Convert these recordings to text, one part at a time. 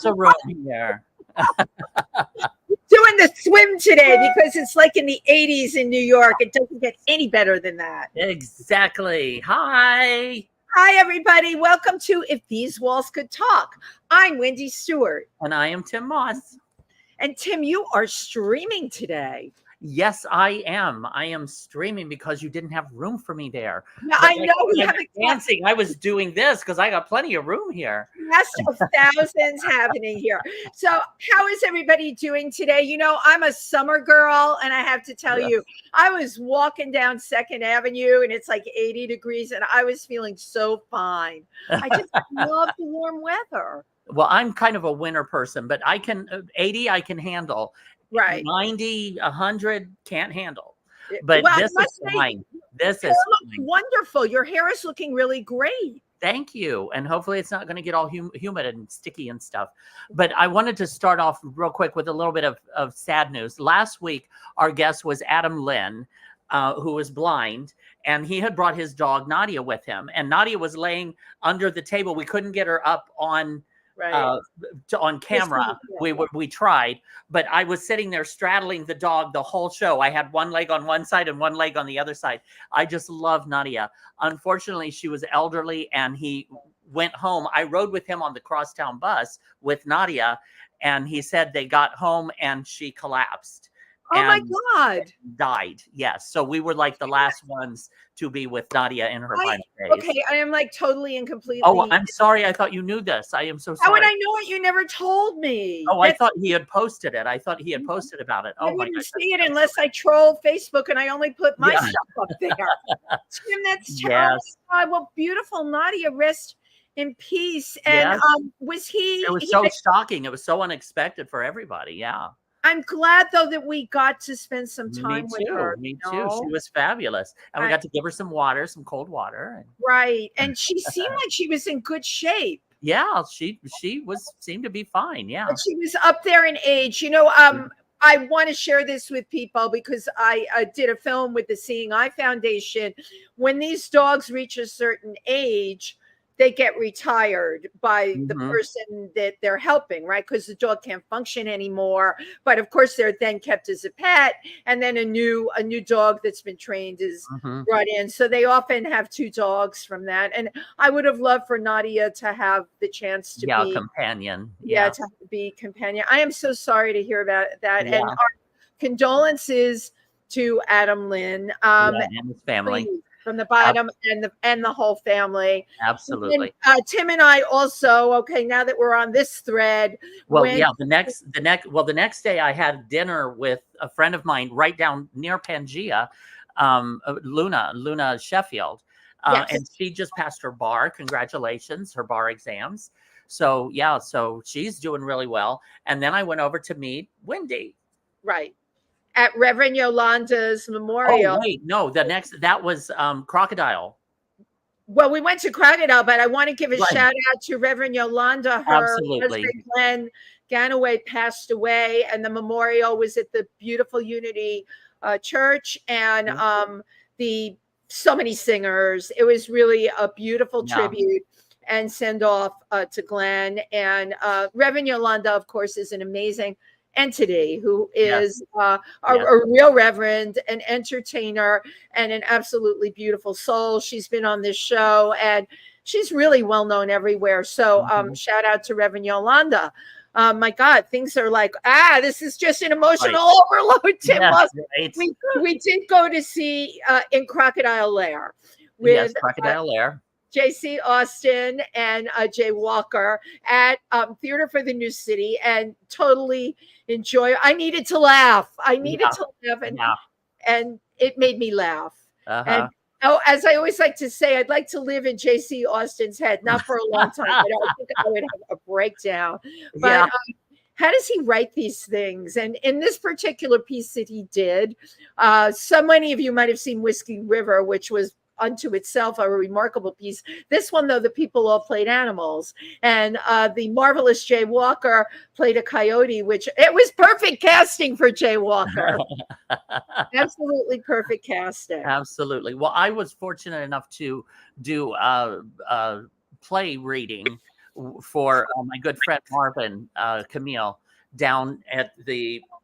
a room here. Doing the swim today because it's like in the 80s in New York. It doesn't get any better than that. Exactly. Hi. Hi, everybody. Welcome to If These Walls Could Talk. I'm Wendy Stuart. And I am Tym Moss. And Tim, you are streaming today. Yes, I am. I am streaming because you didn't have room for me there. Yeah, I know. We have dancing. I was doing this because I got plenty of room here. Nest of thousands happening here. So how is everybody doing today? You know, I'm a summer girl, and I have to tell you, I was walking down 2nd Avenue, and it's like 80 degrees, and I was feeling so fine. I just love the warm weather. Well, I'm kind of a winter person, but I can 80 I can handle. Right. 90, 100 can't handle. But this is fine. This is wonderful. Your hair is looking really great. Thank you. And hopefully it's not going to get all humid and sticky and stuff. But I wanted to start off real quick with a little bit of sad news. Last week, our guest was Adam Lynn, who was blind, and he had brought his dog Nadia with him. And Nadia was laying under the table. We couldn't get her up on on camera. We tried, but I was sitting there straddling the dog the whole show. I had one leg on one side and one leg on the other side. I just love Nadia. Unfortunately, she was elderly and he went home. I rode with him on the crosstown bus with Nadia, and he said they got home and she collapsed. Oh my God. Died. Yes. So we were like the last ones to be with Nadia in her final days. Okay. I am like totally and completely. Oh, I'm sorry. I thought you knew this. I am so sorry. How would I know it? You never told me. Oh, I thought he had posted it. I thought he had posted about it. Oh, I wouldn't see it unless I troll Facebook, and I only put my stuff up there. Tim, that's terrible. God, well, beautiful Nadia, rest in peace. And was he? It was so shocking. It was so unexpected for everybody. Yeah. I'm glad, though, that we got to spend some time with her. Me too. She was fabulous. And we got to give her some water, some cold water. Right. And she seemed like she was in good shape. Yeah, she seemed to be fine. Yeah. But she was up there in age. You know, I want to share this with people because I did a film with the Seeing Eye Foundation. When these dogs reach a certain age, they get retired by the person that they're helping, right? Because the dog can't function anymore. But of course, they're then kept as a pet, and then a new dog that's been trained is brought in. So they often have 2 dogs from that. And I would have loved for Nadia to have the chance to be companion. To be companion. I am so sorry to hear about that, and our condolences to Adam Lynn and his family. Please. From the bottom and the whole family. Absolutely. And, Tim and I also, okay, now that we're on this thread. Well, the next day I had dinner with a friend of mine right down near Pangea, Luna Sheffield. And she just passed her bar. Congratulations, her bar exams. So so she's doing really well. And then I went over to meet Wendy. Right. At Reverend Yolanda's memorial. Oh, wait, no, that was Crocodile. Well, we went to Crocodile, but I want to give a shout out to Reverend Yolanda. Her husband, Glenn Ganaway, passed away, and the memorial was at the beautiful Unity Church, and so many singers. It was really a beautiful tribute and send off to Glenn. And Reverend Yolanda, of course, is an amazing entity who is a real reverend, an entertainer, and an absolutely beautiful soul. She's been on this show, and she's really well known everywhere. So shout out to Reverend Yolanda. My God, things are like, this is just an emotional overload, Tim Moss. We did go to see in Crocodile Lair with Crocodile Lair. J.C. Austin and Jay Walker at Theater for the New City, and totally enjoy. I needed to laugh. And it made me laugh. And as I always like to say, I'd like to live in J.C. Austin's head, not for a long time, but I think I would have a breakdown. But how does he write these things? And in this particular piece that he did, so many of you might have seen Whiskey River, which was unto itself a remarkable piece. This one, though, the people all played animals, and the marvelous Jay Walker played a coyote, which it was perfect casting for Jay Walker. Absolutely perfect casting. Absolutely. Well, I was fortunate enough to do play reading for my good friend Marvin Camille down at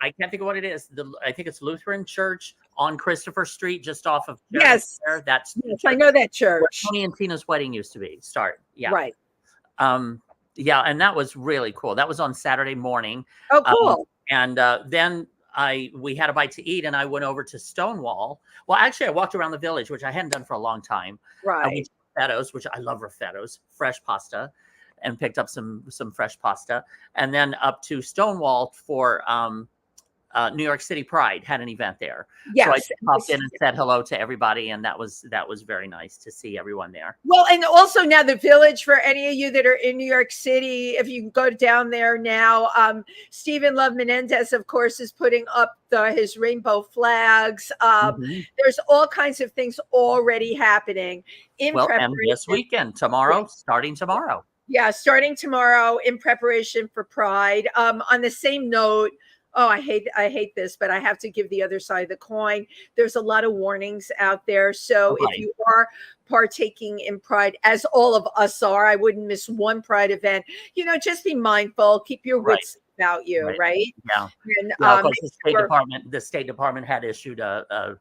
I can't think of what it is. I think it's Lutheran Church on Christopher Street, just off of yes, that's I know that church. Tony and Tina's wedding used to be. Yeah, right. Yeah, and that was really cool. That was on Saturday morning. Oh, cool. And then we had a bite to eat, and I went over to Stonewall. Well, actually, I walked around the village, which I hadn't done for a long time. Right. I went to Raffetto's, which I love Raffetto's, fresh pasta, and picked up some fresh pasta, and then up to Stonewall for New York City Pride had an event there. Yes. So I popped in and said hello to everybody, and that was very nice to see everyone there. Well, and also now the village, for any of you that are in New York City, if you go down there now, Stephen Love Menendez, of course, is putting up his rainbow flags. There's all kinds of things already happening in preparation. And this weekend, starting tomorrow. Yeah, starting tomorrow in preparation for Pride. On the same note, I hate this, but I have to give the other side of the coin. There's a lot of warnings out there. So if you are partaking in Pride, as all of us are, I wouldn't miss one Pride event. Just be mindful, keep your wits about you, right? Yeah. And of course, the State Department had issued a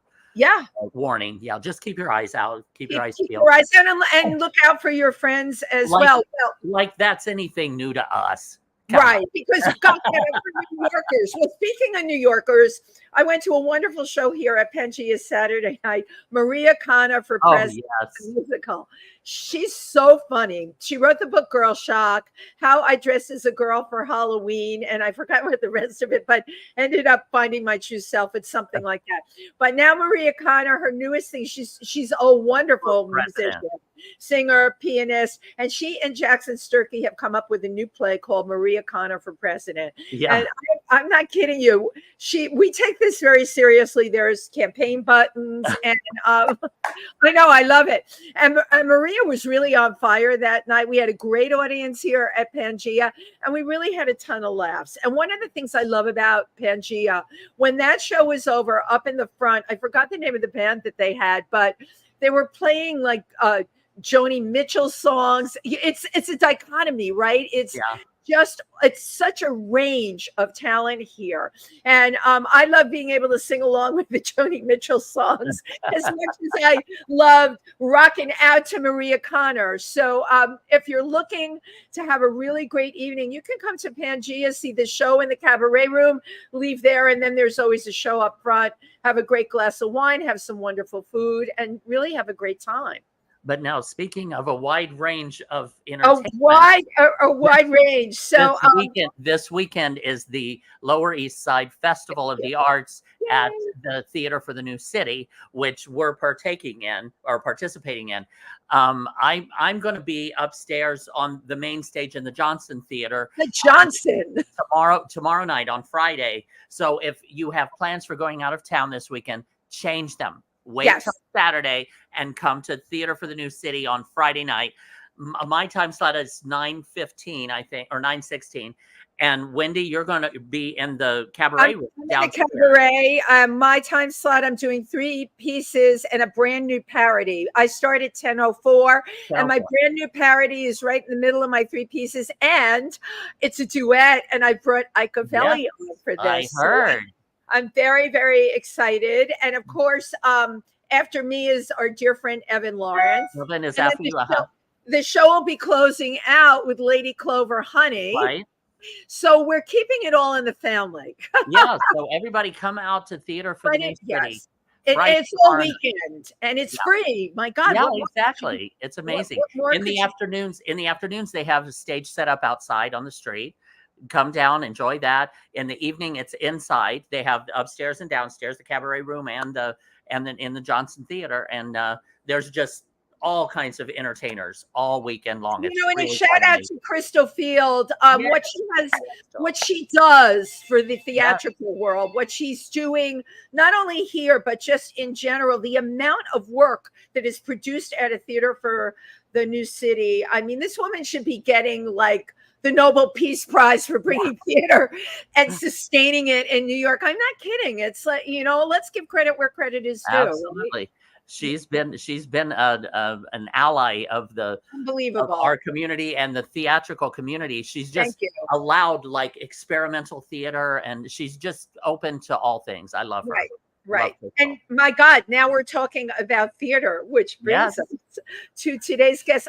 warning. Yeah, just keep your eyes out. Keep your eyes peeled. Your eyes out and look out for your friends as well. Like that's anything new to us. Right, because God, we're New Yorkers. Well, speaking of New Yorkers, I went to a wonderful show here at Pangea Saturday night. Maria Connor for President, musical. She's so funny. She wrote the book Girl Shock, How I Dressed as a Girl for Halloween, and I forgot what the rest of it, but ended up finding my true self. It's something like that. But now Maria Connor, her newest thing, she's a wonderful musician, singer, pianist, and she and Jackson Sturkey have come up with a new play called Maria Connor for President. Yeah. And I'm not kidding you. We take this very seriously. There's campaign buttons, and I know, I love it. And Maria was really on fire that night. We had a great audience here at Pangea, and we really had a ton of laughs. And one of the things I love about Pangea, when that show was over, up in the front, I forgot the name of the band that they had, but they were playing like Joni Mitchell songs. It's a dichotomy, right? It's such a range of talent here. And I love being able to sing along with the Joni Mitchell songs as much as I loved rocking out to Maria Connor. So if you're looking to have a really great evening, you can come to Pangea, see the show in the cabaret room, leave there, and then there's always a show up front. Have a great glass of wine, have some wonderful food, and really have a great time. But now, speaking of a wide range of entertainment, a wide range. So this weekend is the Lower East Side Festival of the Arts at the Theater for the New City, which we're participating in. I'm going to be upstairs on the main stage in the Johnson Theater. The Johnson tomorrow night on Friday. So if you have plans for going out of town this weekend, change them. Wait till Saturday and come to Theater for the New City on Friday night. My time slot is 9:15, I think, or 9:16. And Wendy, you're going to be in the cabaret room. In the cabaret. My time slot, I'm doing 3 pieces and a brand new parody. I start at 10:04, and my brand new parody is right in the middle of my 3 pieces, and it's a duet. And I brought Icavelli on for this. I heard. So I'm very, very excited. And of course, after me is our dear friend Evan Lawrence. Evan is after you. The show will be closing out with Lady Clover Honey. Right. So we're keeping it all in the family. So everybody come out to Theater for the New City. It's all weekend, and it's free. My God. Yeah, exactly. It's amazing. In the afternoons, they have a stage set up outside on the street. Come down, enjoy that. In the evening, it's inside. They have upstairs and downstairs, the cabaret room and then in the Johnson Theater. And there's just all kinds of entertainers all weekend long. And a shout out to Crystal Field, what she does for the theatrical world, what she's doing, not only here, but just in general, the amount of work that is produced at a Theater for the New City. I mean, this woman should be getting like the Nobel Peace Prize for bringing theater and sustaining it in New York. I'm not kidding. It's like, let's give credit where credit is due. Absolutely. Right? She's been an ally of our community and the theatrical community. She's just allowed like experimental theater, and she's just open to all things. I love her. Right. And my God, now we're talking about theater, which brings us to today's guest.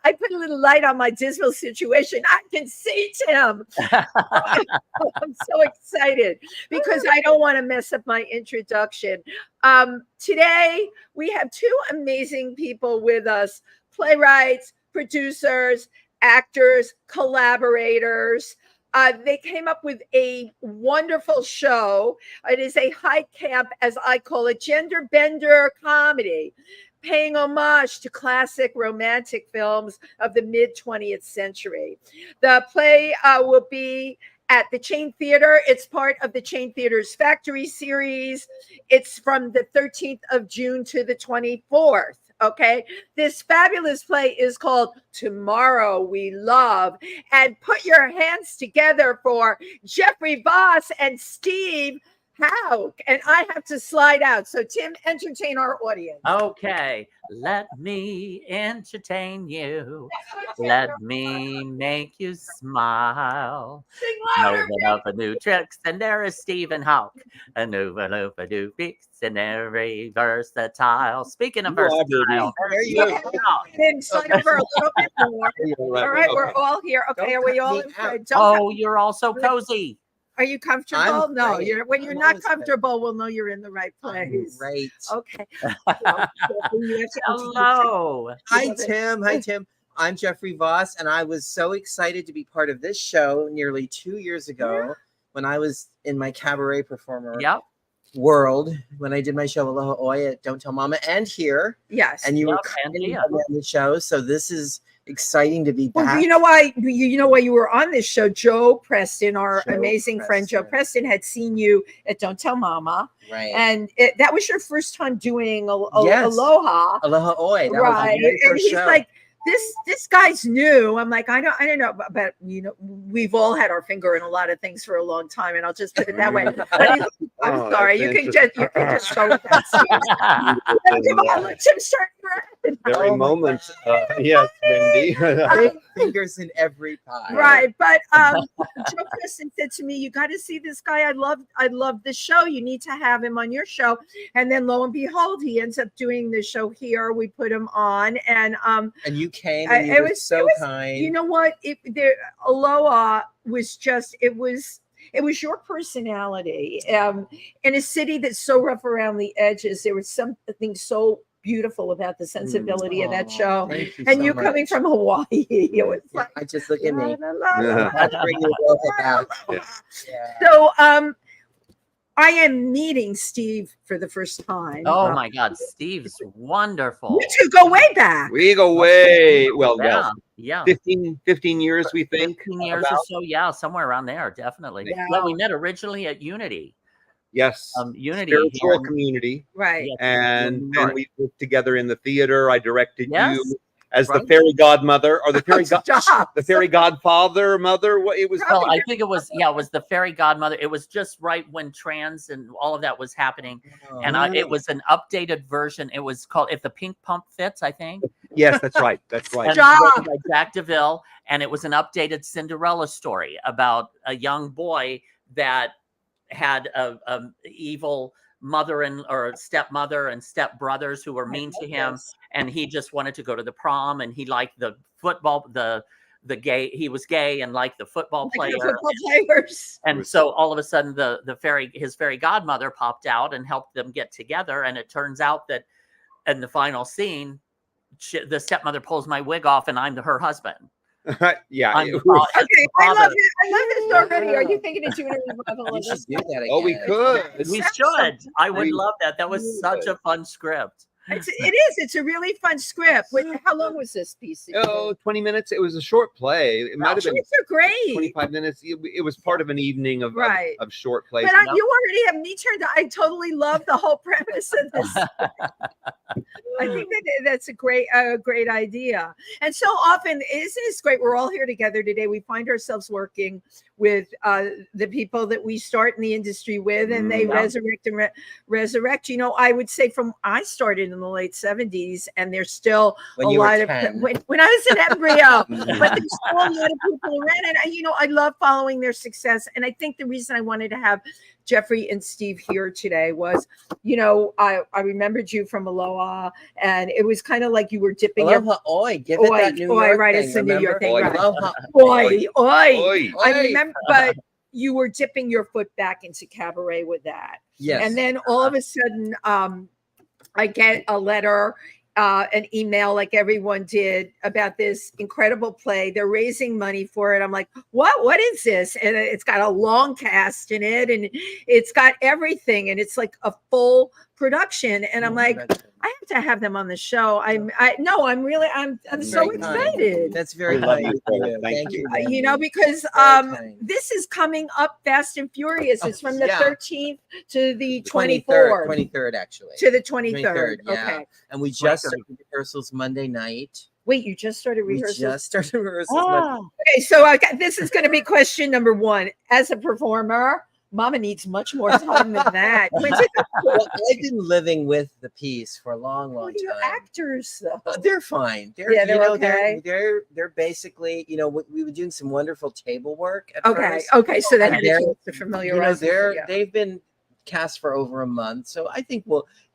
I put a little light on my dismal situation. I can see Tim. I'm so excited because I don't want to mess up my introduction. Today, we have two amazing people with us, playwrights, producers, actors, collaborators. They came up with a wonderful show. It is a high camp, as I call it, gender bender comedy, paying homage to classic romantic films of the mid-20th century. The play will be at the Chain Theater. It's part of the Chain Theater's Factory series. It's from the 13th of June to the 24th. Okay, this fabulous play is called Tomorrow We Love. And put your hands together for Jeffrey Vause and Steve Hauck. And I have to slide out. So Tim, entertain our audience. Okay, let me entertain you. Let me make you smile. Nova a new tricks, and there is Stephen Hauck. A nova do beats and every versatile. Speaking of versatile, there you go. Slide over a little bit more. All right, we're all here. Okay, are we all in front? You're all so cozy. Are you comfortable? No, when you're not comfortable, we'll know you're in the right place. Right. Okay. Hello. Hi, Tim. Hi, Tim. I'm Jeffrey Vause, and I was so excited to be part of this show nearly 2 years ago when I was in my cabaret performer world, when I did my show Aloha Oi at Don't Tell Mama and here. Yes. And you were on the show, so this is exciting to be back. Well, you know why you were on this show? Joe Preston, our amazing friend Joe Preston, had seen you at Don't Tell Mama, right? And that was your first time doing Aloha Oi, that right? Was and he's show. Like, this guy's new. I'm like, I don't know, but we've all had our finger in a lot of things for a long time, and I'll just put it that way. I'm sorry, you can just go with that. Come on, let Tim start. Very moment, yes, Wendy. Fingers in every pie. Right, but Joe Preston said to me, "You got to see this guy. I love the show. You need to have him on your show." And then lo and behold, he ends up doing the show here. We put him on, and you came. And you were so kind. You know what? Aloha was just it was your personality. In a city that's so rough around the edges, there was something so beautiful about the sensibility of that show. And you coming from Hawaii, it was like, I just look at me. So I am meeting Steve for the first time. Oh my God, Steve's wonderful. You two go way back. We go way well. Yeah. 15 years, we think. 15 years or so, yeah, somewhere around there, definitely. Yeah. Well, we met originally at Unity. Yes. Unity. Spiritual community. Right. And we worked together in the theater. I directed you as the fairy godmother or the fairy godfather, mother. It was. Well, I think it was the fairy godmother. It was just right when trans and all of that was happening, and it was an updated version. It was called "If the Pink Pump Fits," I think. Yes, that's right. That's right. And by Jack DeVille, and it was an updated Cinderella story about a young boy that had a evil mother or stepmother and stepbrothers who were mean to him, and he just wanted to go to the prom, and he liked the football, the he was gay and liked the football players. And so all of a sudden his fairy godmother popped out and helped them get together, and it turns out that in the final scene the stepmother pulls my wig off and I'm her husband. Yeah. Okay, I love this already. Are you thinking of doing a revival of this? We could. We should. I would love that. That was such a fun script. It is. It's a really fun script. How long was this piece? 20 minutes. It was a short play. It might have been great. 25 minutes. It was part of an evening of short plays. But you already have me turned. I totally love the whole premise of this. I think that's a great idea. And so often, isn't it great? We're all here together today. We find ourselves working with the people that we start in the industry with, and they resurrect. You know, I would say I started in the late 70s, and there's still a lot of when I was an embryo, but there's still a lot of people around, and you know, I love following their success. And I think the reason I wanted to have Jeffrey and Steve here today was, you know, I remembered you from Aloha, and it was kind of like you were dipping Aloha, give it that New York right? thing, It's a New York thing, oi, right? Aloha, oi. Oi. I remember, but you were dipping your foot back into cabaret with that. Yes. And then all of a sudden, I get a letter, an email like everyone did about this incredible play. They're raising money for it. I'm like, what is this? And it's got a long cast in it, and it's got everything, and it's like a full production. And I'm like, I have to have them on the show. I'm so excited. That's very kind. Thank you. You know, because this is coming up fast and furious. It's from the 13th to the 24th. 23rd, actually. To the 23rd. Yeah. Okay. And we just started rehearsals Monday night. Wait, you just started rehearsals? We just started rehearsals. Okay, so this is going to be question number 1. As a performer, Mama needs much more time than that. Well, I've been living with the piece for a long time. Your actors, though. They're fine. They're okay. They're basically, you know, we were doing some wonderful table work at first. Okay, so they had a chance to familiarize. They've been cast for over a month, so I think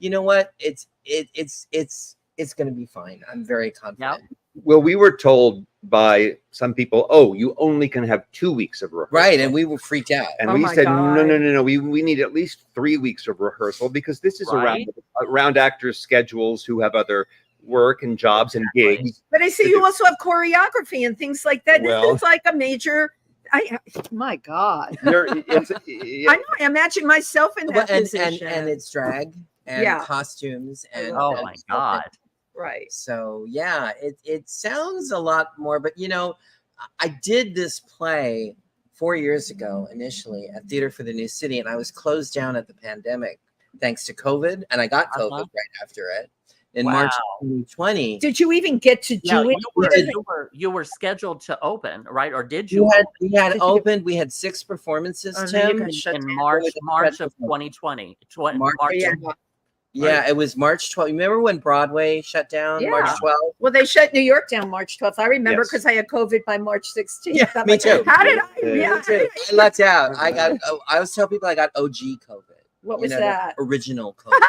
you know what, it's going to be fine. I'm very confident. Yep. Well, we were told by some people, you only can have 2 weeks of rehearsal. Right, and we were freaked out. And we said, no. We need at least 3 weeks of rehearsal, because this is around actors' schedules who have other work and jobs and gigs. But I see you also have choreography and things like that. Well, this is like a major. My God. I know. I imagine myself in that position. And it's drag and costumes and my God. Right. So yeah, it sounds a lot more, but you know, I did this play 4 years ago initially at Theater for the New City, and I was closed down at the pandemic thanks to COVID, and I got COVID right after it in March 2020. Did you even get to do it? You were scheduled to open, right? Or did you? We had opened. We had 6 performances, Tim, in March of 2020. Yeah, it was March 12th. Remember when Broadway shut down? March 12th? Well, they shut New York down March 12th. I remember because I had COVID by March 16th. Yeah, me too. How did I? Me too. I lucked out. I always tell people I got OG COVID. What was that? Original COVID.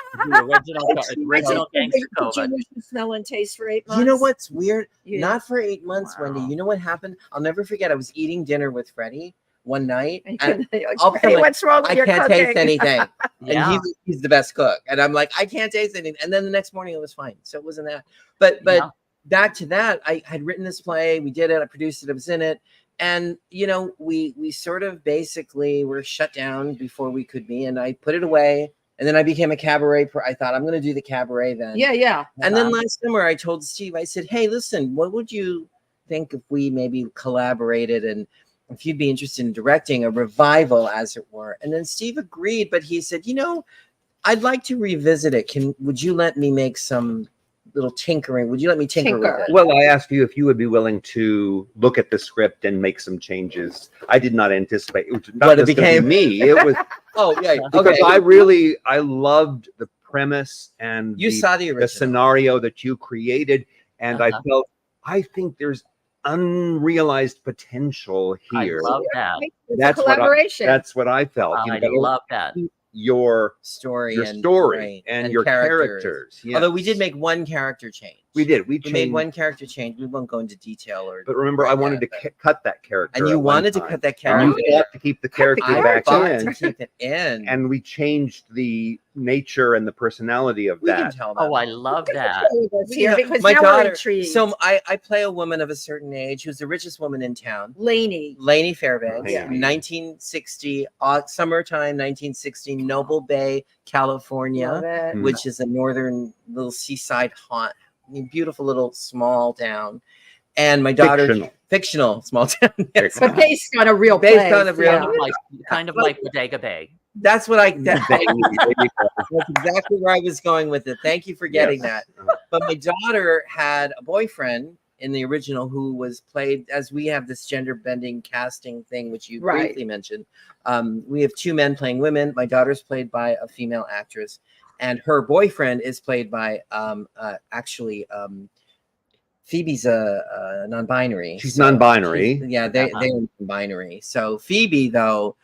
original gangster COVID. Smell and taste for 8 months. You know what's weird? Not for 8 months, Wendy. You know what happened? I'll never forget. I was eating dinner with Freddie one night, and what's wrong with your cooking? I can't taste anything. And he's the best cook, and I'm like, I can't taste anything. And then the next morning it was fine, so it wasn't that. But back to that, I had written this play, we did it, I produced it, I was in it, and you know, we sort of basically were shut down before we could be, and I put it away. And then I became a cabaret. I thought I'm going to do the cabaret then. Yeah. And then last summer I told Steve, I said, hey, listen, what would you think if we maybe collaborated, and if you'd be interested in directing a revival, as it were? And then Steve agreed, but he said, you know, I'd like to revisit it. Would you let me make some little tinkering? Would you let me tinker with it? Well, I asked you if you would be willing to look at the script and make some changes. I did not anticipate it became me. It was because I loved the premise and saw the scenario that you created, and I think there's unrealized potential here. I love that. That's collaboration. That's what I felt. I love that. Your story and your characters. Yes. Although we did make one character change. We did. We made one character change. We won't go into detail. But remember, I wanted to cut that character. And you wanted to cut that character. And you fought to keep the character back in. To keep it in. And we changed the nature and the personality of that. Can tell that. Oh, I love that. Because my now daughter. We're intrigued. So I play a woman of a certain age who's the richest woman in town. Lainey Fairbanks. 1960, summertime, 1960, Noble Bay, California, which is a northern little seaside haunt. Beautiful little small town. And my daughter, fictional small town. Yes. But based on a real place. Kind of like Bodega Bay. That's what that's exactly where I was going with it. Thank you for getting that. But my daughter had a boyfriend in the original who was played, as we have this gender bending casting thing, which you briefly mentioned. We have 2 men playing women. My daughter's played by a female actress, and her boyfriend is played by Phoebe's a non-binary. She's non-binary. They're non-binary. So Phoebe, though,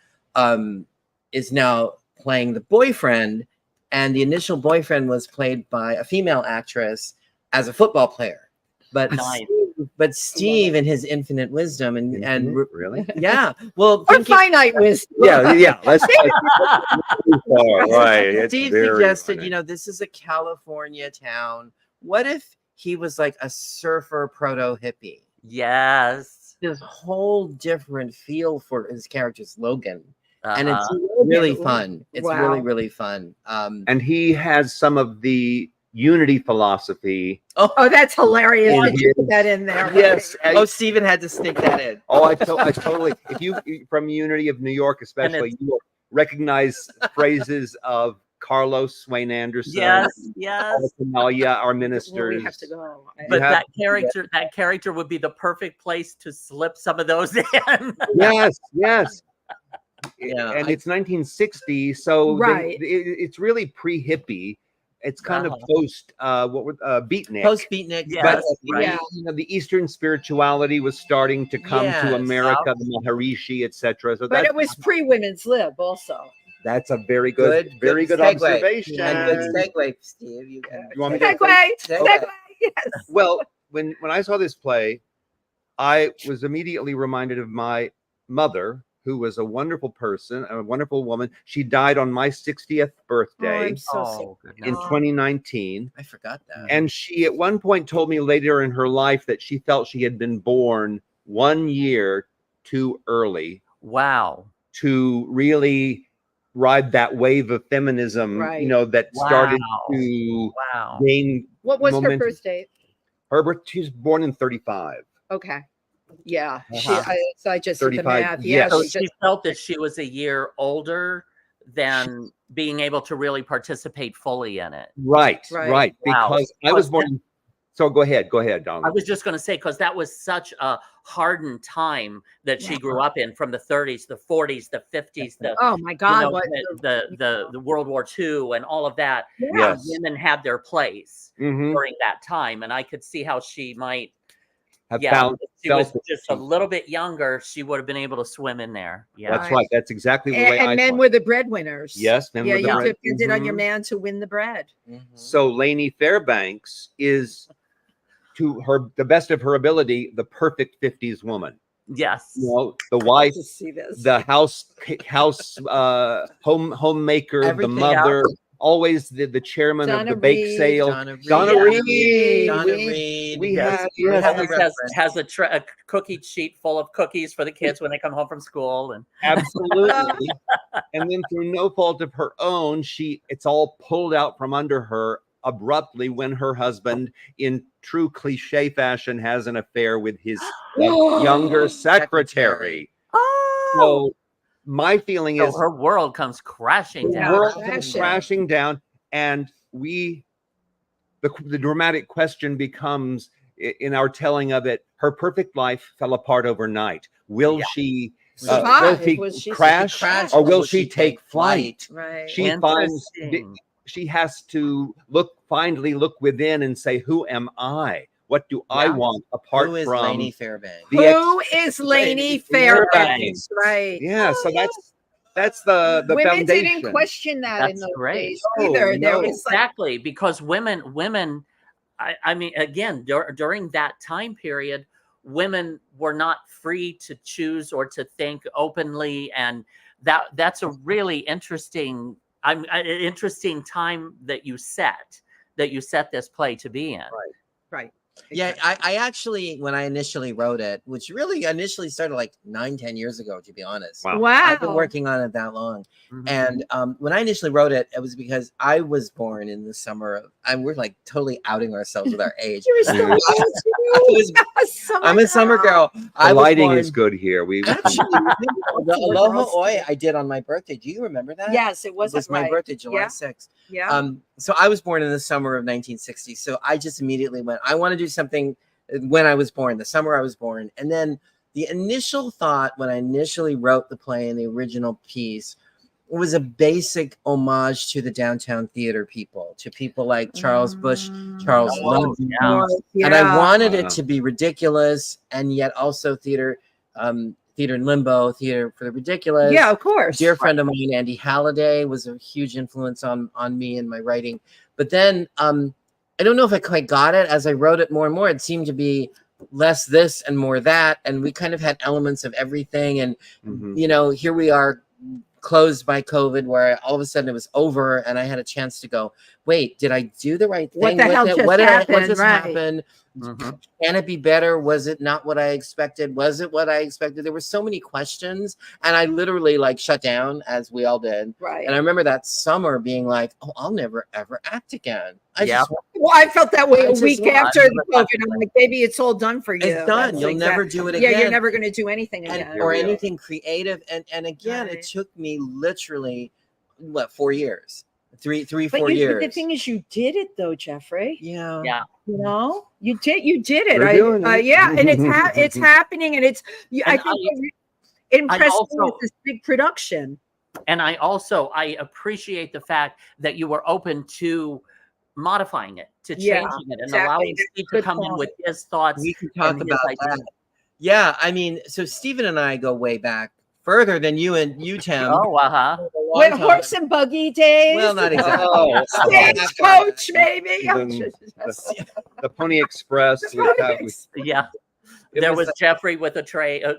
is now playing the boyfriend, and the initial boyfriend was played by a female actress as a football player. But Steve, in his infinite wisdom and really, well, or finite wisdom, let's right. Steve suggested, this is a California town. What if he was like a surfer proto hippie? Yes, this whole different feel for his character's Logan. And it's really fun. It's really fun. And he has some of the unity philosophy. Oh, that's hilarious that you put that in there. Yes. Stephen had to sneak that in. I totally. If you from Unity of New York, especially, you will recognize phrases of Carlos Swain Anderson. Yes. Camelia, our ministers. We have to go. But that character would be the perfect place to slip some of those in. Yes. Yeah, and it's 1960, so it's really pre-hippie. It's kind of post beatnik. Post beatnik, yes, but the Eastern spirituality was starting to come to America, the Maharishi, etc. So but it was pre-women's lib also. That's a very good observation. And good segue, Steve. You want me to segue? Yes. Well, when I saw this play, I was immediately reminded of my mother, who was a wonderful person, a wonderful woman. She died on my 60th birthday in 2019. I forgot that. And she at one point told me later in her life that she felt she had been born 1 year too early. Wow. To really ride that wave of feminism, that started to gain. What was momentum. her birth date? She was born in 35. Okay. Yeah, I just 35, did the math. So she felt that she was a year older than being able to really participate fully in it. Right. Because I was born. So go ahead, Donald. I was just going to say, because that was such a hardened time that she grew up in, from the 30s, the 40s, the 50s, oh my God, the World War II and all of that. Yes. Women had their place during that time, and I could see how she might. If she was just a little bit younger, she would have been able to swim in there. Yeah, that's right. That's exactly the way I men were the breadwinners. Yes, men were the bread. You depended on your man to win the bread. So Lainey Fairbanks is, to the best of her ability, the perfect 50s woman. Yes. The wife, the homemaker, the mother. Always the chairman of the bake sale. Donna Reed. We have has a cookie sheet full of cookies for the kids when they come home from school. And absolutely. And then through no fault of her own, it's all pulled out from under her abruptly when her husband, in true cliche fashion, has an affair with his younger secretary. So my feeling is her world comes crashing down. And the dramatic question becomes, in our telling of it, her perfect life fell apart overnight. Will she crash, or will she take flight? Right. She has to finally look within and say, who am I? What do I want apart from Lainey Fairbanks? Who is Lainey Fairbanks? Right. Yeah. So that's the women foundation. Didn't question that that's in those great. days either. No, exactly, because women. I mean, again, during that time period, women were not free to choose or to think openly, and that's a really interesting. An interesting time that you set this play to be in. Right. Yeah, I actually, when I initially wrote it, which really initially started like 9-10 years ago, to be honest. Wow. I've been working on it that long. And when I initially wrote it, it was because I was born in the summer of, we're like totally outing ourselves with our age. I'm a summer girl. The lighting is good here. Actually, the Aloha Oi I did on my birthday. Do you remember that? Yes, it was my birthday, July 6th. Yeah. so I was born in the summer of 1960. So I just immediately went, I want to do something when I was born, the summer I was born. And then the initial thought when I initially wrote the play and the original piece was a basic homage to the downtown theater people, to people like Charles Busch, Charles London. And I wanted it to be ridiculous and yet also theater in limbo, theater for the ridiculous. Yeah, of course. Dear friend of mine, Andy Halliday, was a huge influence on me and my writing. But then I don't know if I quite got it. As I wrote it more and more, it seemed to be less this and more that. And we kind of had elements of everything. And, you know, here we are closed by COVID, where all of a sudden it was over and I had a chance to go, wait, did I do the right thing? What the hell just happened? What just happened? Can it be better? Was it not what I expected? Was it what I expected? There were so many questions, and I literally like shut down, as we all did. Right. And I remember that summer being like, oh, I'll never ever act again. Well, I felt that way a week after the COVID. I'm like, baby, it's all done for you. It's done. You'll never do it again. Yeah, you're never going to do anything again. Or anything creative. And again, it took me literally, 4 years? 4 years. The thing is, you did it though, Jeffrey. Yeah. You know, you did it. We're doing it. Yeah, and it's happening, and it's. I think it impressed me with this big production. And I appreciate the fact that you were open to modifying it, to changing it, and allowing Steve to come in with his thoughts. We can talk about that. Yeah, I mean, so Stephen and I go way back, further than you, Tim. Oh, When horse and buggy days. Well, not exactly. Stagecoach, maybe. The Pony Express. There was Jeffrey with a tray, a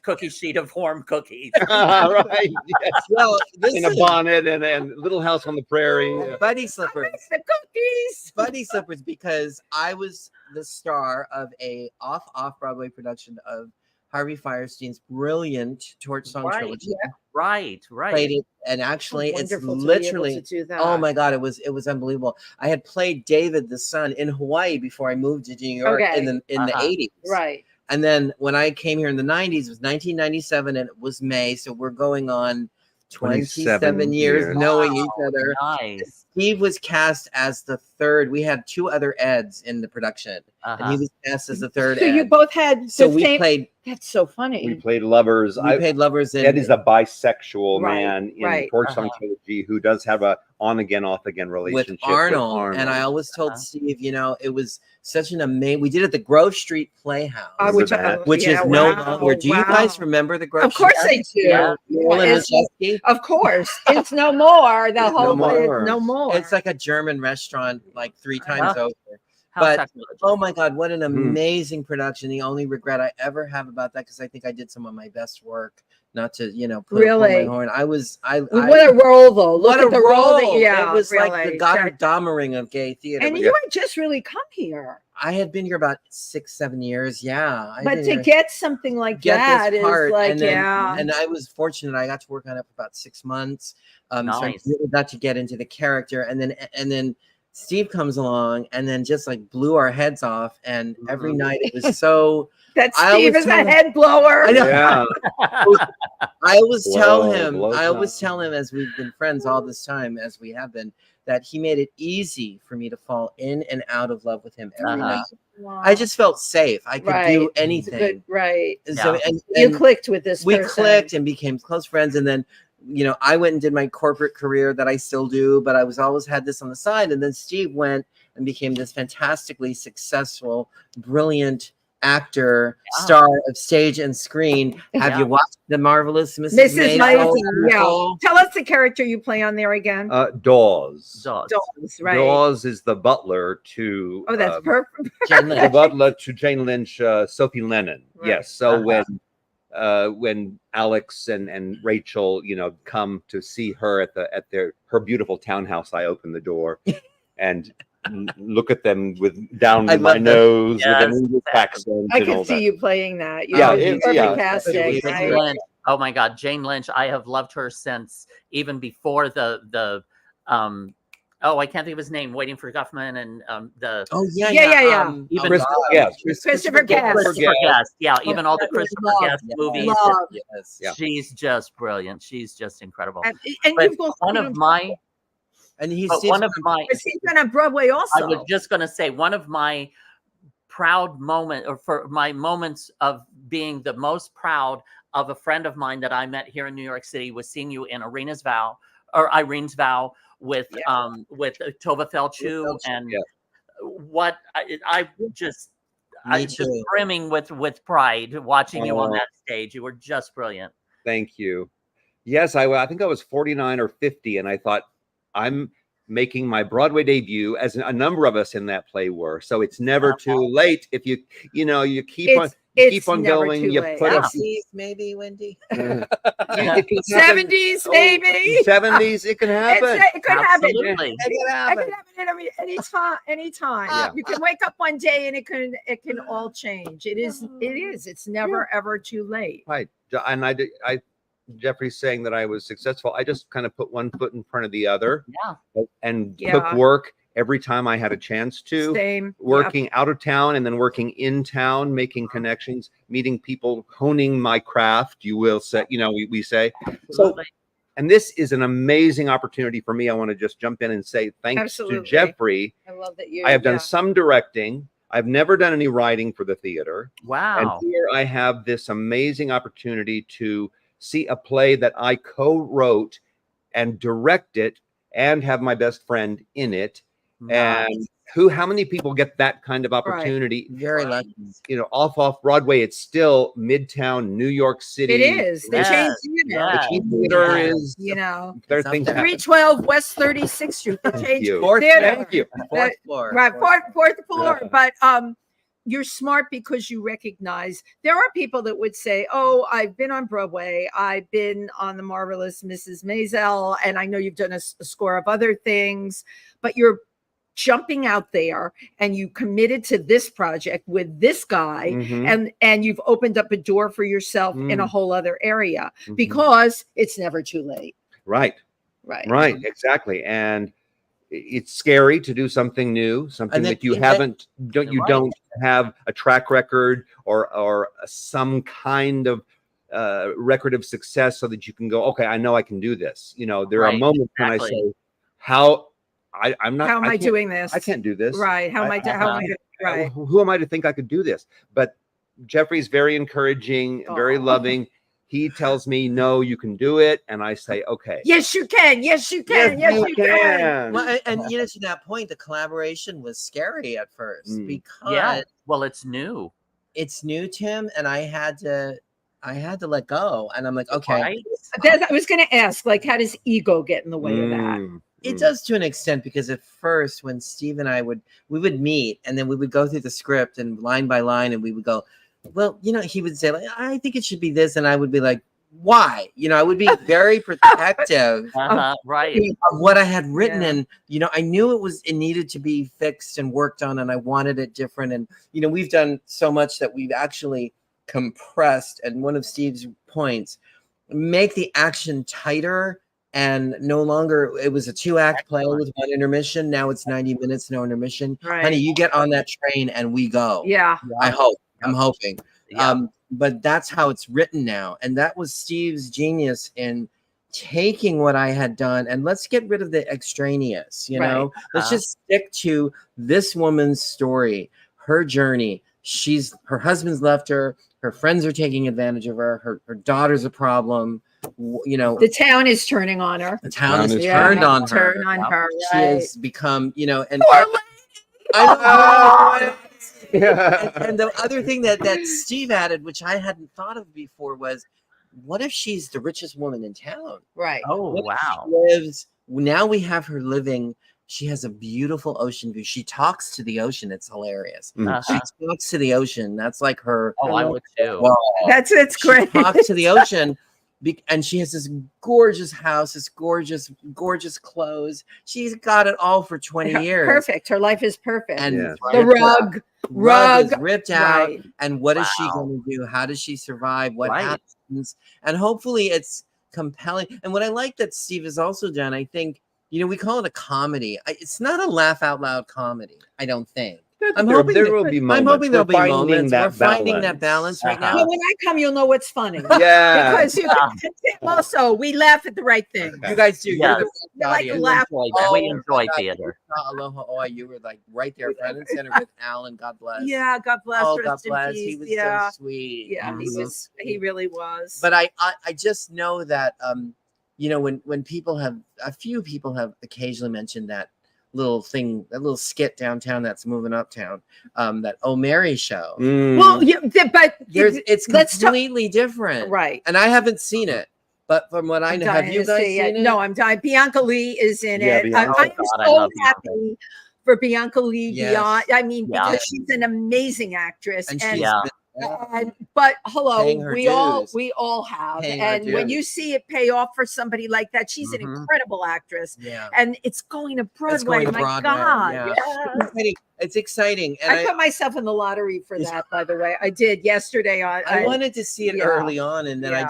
cookie sheet of warm cookies. Right. Yes. Well, in a bonnet and Little House on the Prairie. Buddy slippers. The cookies. Buddy slippers, because I was the star of a off-Broadway production of Harvey Firestein's brilliant Torch Song trilogy. Right. Played it, and actually, it's literally. Oh my God, it was unbelievable. I had played David the son in Hawaii before I moved to New York in the 80s. Right. And then when I came here in the 90s, it was 1997, and it was May, so we're going on 27 years knowing each other. Nice. Steve was cast as the third. We had two other Eds in the production, and he was cast as the third. So you both had. So we played. That's so funny. We played lovers. We played lovers. Ed is a bisexual man in the Torch Song trilogy who does have a on again, off again relationship with Arnold. And I always told Steve, you know, it was such an amazing. We did it at the Grove Street Playhouse, which is no longer. Do you guys remember the Grove? Of course I do. Of course, it's no more. The whole no more. It's like a German restaurant, like 3 times over. But oh my God, what an amazing production! The only regret I ever have about that, because I think I did some of my best work. Not to, you know, put my horn. What a role though! Look at the role that it was like the Gotterdammerung of gay theater. And you had just really come here. I had been here about 6-7 years. Yeah, but to get something like that is like, and I was fortunate. I got to work on it for about 6 months. So I really got to get into the character, and then Steve comes along and then just like blew our heads off. And every night it was so. That Steve is a head blower. I know. Yeah. I always tell him, as we've been friends all this time, as we have been, that he made it easy for me to fall in and out of love with him every night. Wow. I just felt safe. I could do anything. So, and you clicked with this. We clicked and became close friends. And then, you know, I went and did my corporate career that I still do, but I was always had this on the side. And then Steve went and became this fantastically successful, brilliant actor, star of stage and screen. Have you watched The Marvelous Mrs. Maisel? Tell us the character you play on there again. Dawes. Right. Dawes is the butler to. Oh, that's perfect. The butler to Jane Lynch, Sophie Lennon. Right. Yes. So when Alex and Rachel, you know, come to see her at her beautiful townhouse, I open the door and look at them down my nose with an English accent. I can see you playing that. Perfect casting. Right? Oh my God, Jane Lynch! I have loved her since even before the I can't think of his name. Waiting for Guffman and Christopher Guest. Even all the Christopher Guest movies. She's just brilliant. She's just incredible. And but one of my And he's one of my. He's been on Broadway also. I was just going to say one of my proud moment, or for my moments of being the most proud of a friend of mine that I met here in New York City was seeing you in Irene's Vow with Tova Felchu, and what I just brimming with pride watching you on that stage. You were just brilliant. Thank you. Yes, I think I was 49 or 50, and I thought, I'm making my Broadway debut, as a number of us in that play were. So it's never too late if you keep on going. You put up maybe, Wendy. 70s, maybe. 70s, it can happen. It could happen. Absolutely. It can happen anytime. Yeah. You can wake up one day and it can all change. It is. It's never ever too late. Right. And I Jeffrey's saying that I was successful. I just kind of put one foot in front of the other, and took work every time I had a chance to. Same. Working out of town and then working in town, making connections, meeting people, honing my craft. You will say, we say. So, and this is an amazing opportunity for me. I want to just jump in and say thanks to Jeffrey. I love that I have done some directing. I've never done any writing for the theater. Wow. And here I have this amazing opportunity to see a play that I co-wrote and directed and have my best friend in it. Nice. And how many people get that kind of opportunity? Right. Very lucky. Off Broadway, it's still Midtown New York City. It is. They changed The theater is, there are things 312 West 36th Street. They changed Fourth floor. Right, fourth floor. But you're smart because you recognize there are people that would say, oh, I've been on Broadway. I've been on The Marvelous Mrs. Maisel. And I know you've done a score of other things, but you're jumping out there and you committed to this project with this guy, and you've opened up a door for yourself in a whole other area because it's never too late. Right. Exactly. And it's scary to do something new, something that you don't have a track record or some kind of record of success, so that you can go, okay, I know I can do this. There are moments when I say, I'm not. How am I doing this? I can't do this. Right. How am I doing? Right. Who am I to think I could do this? But Jeffrey's very encouraging, very loving. He tells me, no, you can do it. And I say, okay. Yes, you can. Yes, you can. Yes, you can. Well, and to that point, the collaboration was scary at first because it's new. It's new, Tim, and I had to let go. And I'm like, okay. Right. I was going to ask, how does ego get in the way of that? It does to an extent, because at first when Steve and I we would meet, and then we would go through the script and line by line, and we would go, well, he would say, I think it should be this. And I would be like, why? I would be very protective of what I had written. And, I knew it needed to be fixed and worked on, and I wanted it different. And, we've done so much that we've actually compressed. And one of Steve's points, make the action tighter. And no longer, it was a 2-act play with one intermission. Now it's 90 minutes, no intermission. Right. Honey, you get on that train and we go. Yeah. I hope. I'm hoping. Yeah. But that's how it's written now. And that was Steve's genius in taking what I had done, and let's get rid of the extraneous, Let's just stick to this woman's story, her journey. Her husband's left her. Her friends are taking advantage of her. Her daughter's a problem. The town is turning on her. The town is turned on her. Turn on her. She has become, and poor lady. I know. And the other thing that Steve added, which I hadn't thought of before, was, what if she's the richest woman in town? Right. Oh, wow. Now we have her living. She has a beautiful ocean view. She talks to the ocean. It's hilarious. She talks to the ocean. That's like her. Oh, I would too. That's great. She talks to the ocean. And she has this gorgeous house, this gorgeous clothes. She's got it all for 20 years. Perfect. Her life is perfect. And the rug is ripped out. And what is she going to do? How does she survive? What happens? And hopefully it's compelling. And what I like that Steve has also done, I think, we call it a comedy. It's not a laugh out loud comedy, I don't think. I'm there hoping will be moments. I'm hoping there'll be moments. We're finding balance. that balance right now. Well, when I come, you'll know what's funny. Yeah. Because also we laugh at the right thing. You guys do. Yes. You're the We like to audience. laugh. We enjoy theater. Aloha Oi, you were like right there, front and center with Alan. God bless. Yeah, God bless. Oh, rest God in bless. peace. He was Yeah. so sweet. Yeah, he really was. But I just know that you know, when people have a few people have occasionally mentioned that little thing, that little skit downtown that's moving uptown, that Oh Mary show. Well, yeah, but it's completely different, right? And I haven't seen it, but from what I know, have you guys seen it? No, I'm dying. Bianca Lee is in it. Bianca. I'm so happy for Bianca Lee. Yes. I mean, because she's an amazing actress, and and she's but hello, we all have, and when you see it pay off for somebody like that, she's an incredible actress, and it's going to Broadway. My God, it's exciting. And I put myself in the lottery for that, by the way. I did yesterday. I wanted to see it early on, and then I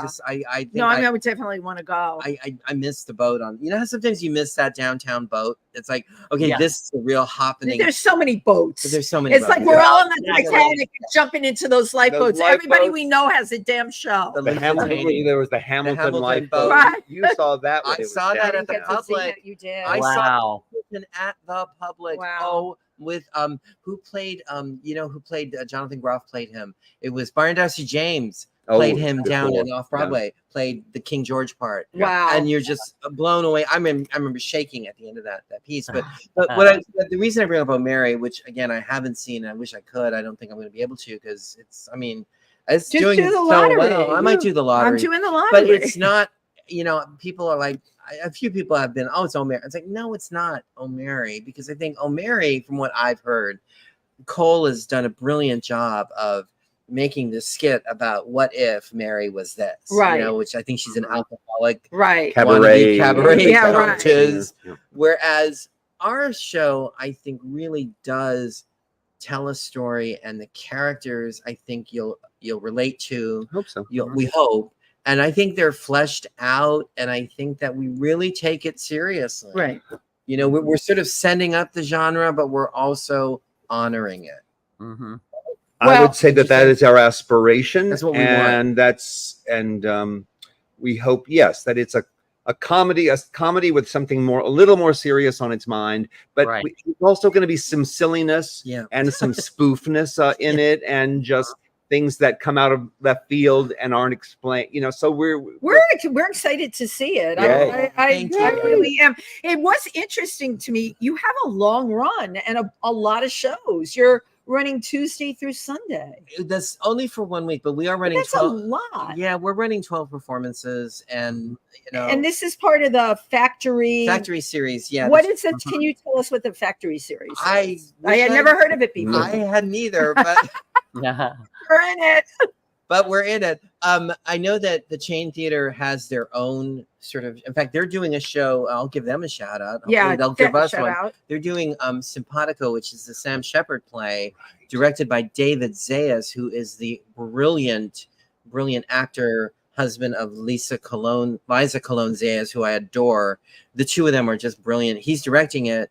think I would definitely want to go. I missed the boat on. You know how sometimes you miss that downtown boat. It's like, okay, this is a real happening. There's so many boats. There's so many. It's like we're all on the Titanic jumping into those lifeboats. Everybody we know has a damn show. There was the Hamilton lifeboat. Right. You saw that. I saw that at the public. You did. I saw it at the public. Wow. Oh, with who played Jonathan Groff played him. It was Byron Darcy James played him down in off Broadway. Played the King George part. Wow. And you're just blown away. I remember shaking at the end of that piece. But the reason I bring up O'Mary, which again I haven't seen, I wish I could. I don't think I'm going to be able to because it's just doing so well. I might do the lottery. I'm doing the lottery. But it's not, people are like, a few people have been, it's O'Mary. It's like, no, it's not O'Mary, because I think O'Mary, from what I've heard, Cole has done a brilliant job of making this skit about what if Mary was this, right? Which I think she's an alcoholic, right? Cabaret right. Whereas our show, I think, really does tell a story, and the characters, I think you'll relate to. Hope so. We hope. And I think they're fleshed out, and I think that we really take it seriously. Right. We're sort of sending up the genre, but we're also honoring it. Mm-hmm. I would say that is our aspiration. That's what we want. We hope, yes, that it's a comedy with something a little more serious on its mind, but there's also going to be some silliness and some spoofness in it, and just things that come out of left field and aren't explained, so we're excited to see it. Yeah. I really am. It was interesting to me. You have a long run and a lot of shows. You're running Tuesday through Sunday. That's only for 1 week, but we are running 12. That's a lot. Yeah, we're running 12 performances, and and this is part of the Factory series. Yeah. What is it? Can you tell us what the Factory series is? I had never heard of it before. I hadn't either, but we're in it. But we're in it. I know that the Chain Theater has their own sort of. In fact, they're doing a show. I'll give them a shout out. Hopefully they'll give us one. Out. They're doing Simpatico, which is the Sam Shepard play, directed by David Zayas, who is the brilliant actor, husband of Liza Colon Zayas, who I adore. The two of them are just brilliant. He's directing it.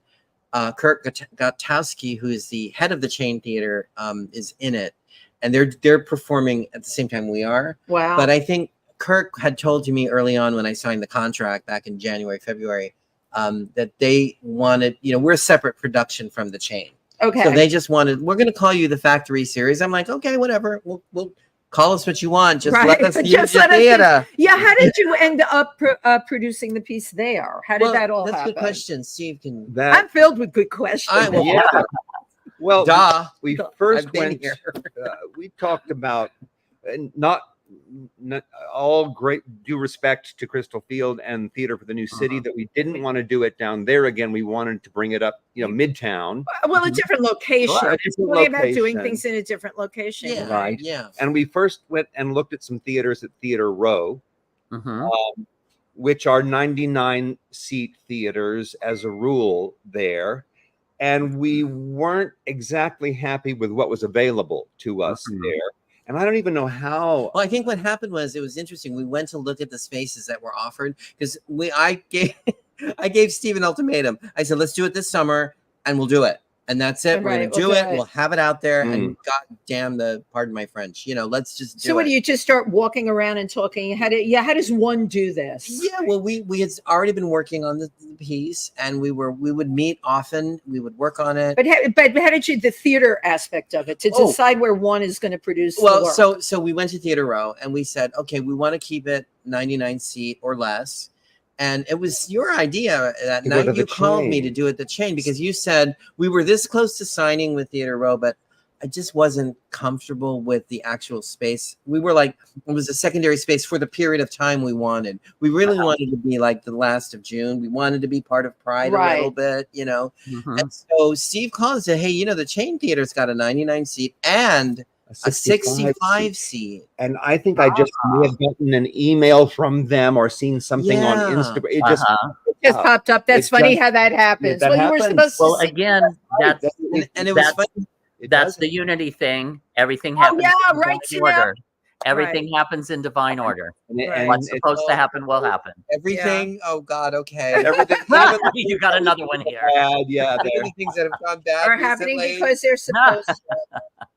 Kirk Gutowski, who is the head of the Chain Theater, is in it. And they're performing at the same time we are. Wow. But I think Kirk had told to me early on when I signed the contract back in January, February, that they wanted, we're a separate production from the Chain. Okay. So they just wanted, we're going to call you the Factory series. I'm like, okay, whatever. We'll call us what you want. Just let us use the theater. Yeah. How did you end up producing the piece there? How did that all happen? That's a good question. Steve can. I'm filled with good questions. Well, we first went here. We talked about not all great due respect to Crystal Field and Theater for the New City that we didn't want to do it down there again. We wanted to bring it up, Midtown. Well, a different location. It's really about doing things in a different location. Yeah, right. Yeah. And we first went and looked at some theaters at Theater Row, which are 99-seat theaters as a rule there. And we weren't exactly happy with what was available to us there. And I don't even know how. Well, I think what happened was, it was interesting. We went to look at the spaces that were offered, because I gave Steve an ultimatum. I said, let's do it this summer and we'll do it. And that's it. We're Right, gonna do we'll it. do it. We'll have it out there, and God damn pardon my French. Let's just do So what it. do you just start walking around and talking? How does one do this? Yeah, well, we had already been working on the piece, and we would meet often. We would work on it. But how did you the theater aspect of it to decide where one is going to produce? Well, the work? so we went to Theater Row, and we said, okay, we want to keep it 99 seat or less. And it was your idea that night you called me to do it the chain, because you said we were this close to signing with Theater Row, but I just wasn't comfortable with the actual space. We were like, it was a secondary space for the period of time we wanted. We really wanted to be like the last of June. We wanted to be part of Pride a little bit, And so Steve called and said, hey, the chain theater's got a 99 seat and a 65 seat. And I think I just may have gotten an email from them or seen something on Instagram. It just popped up. That's funny how that happens. That you were supposed to. Well, again, that's and it was funny. That's the unity thing. Everything happens in divine order. Everything happens in divine order. And what's supposed to happen will happen. Everything. Oh God. Okay. Everything. You got another one here. Yeah. There are things that have gone bad are happening because they're supposed to.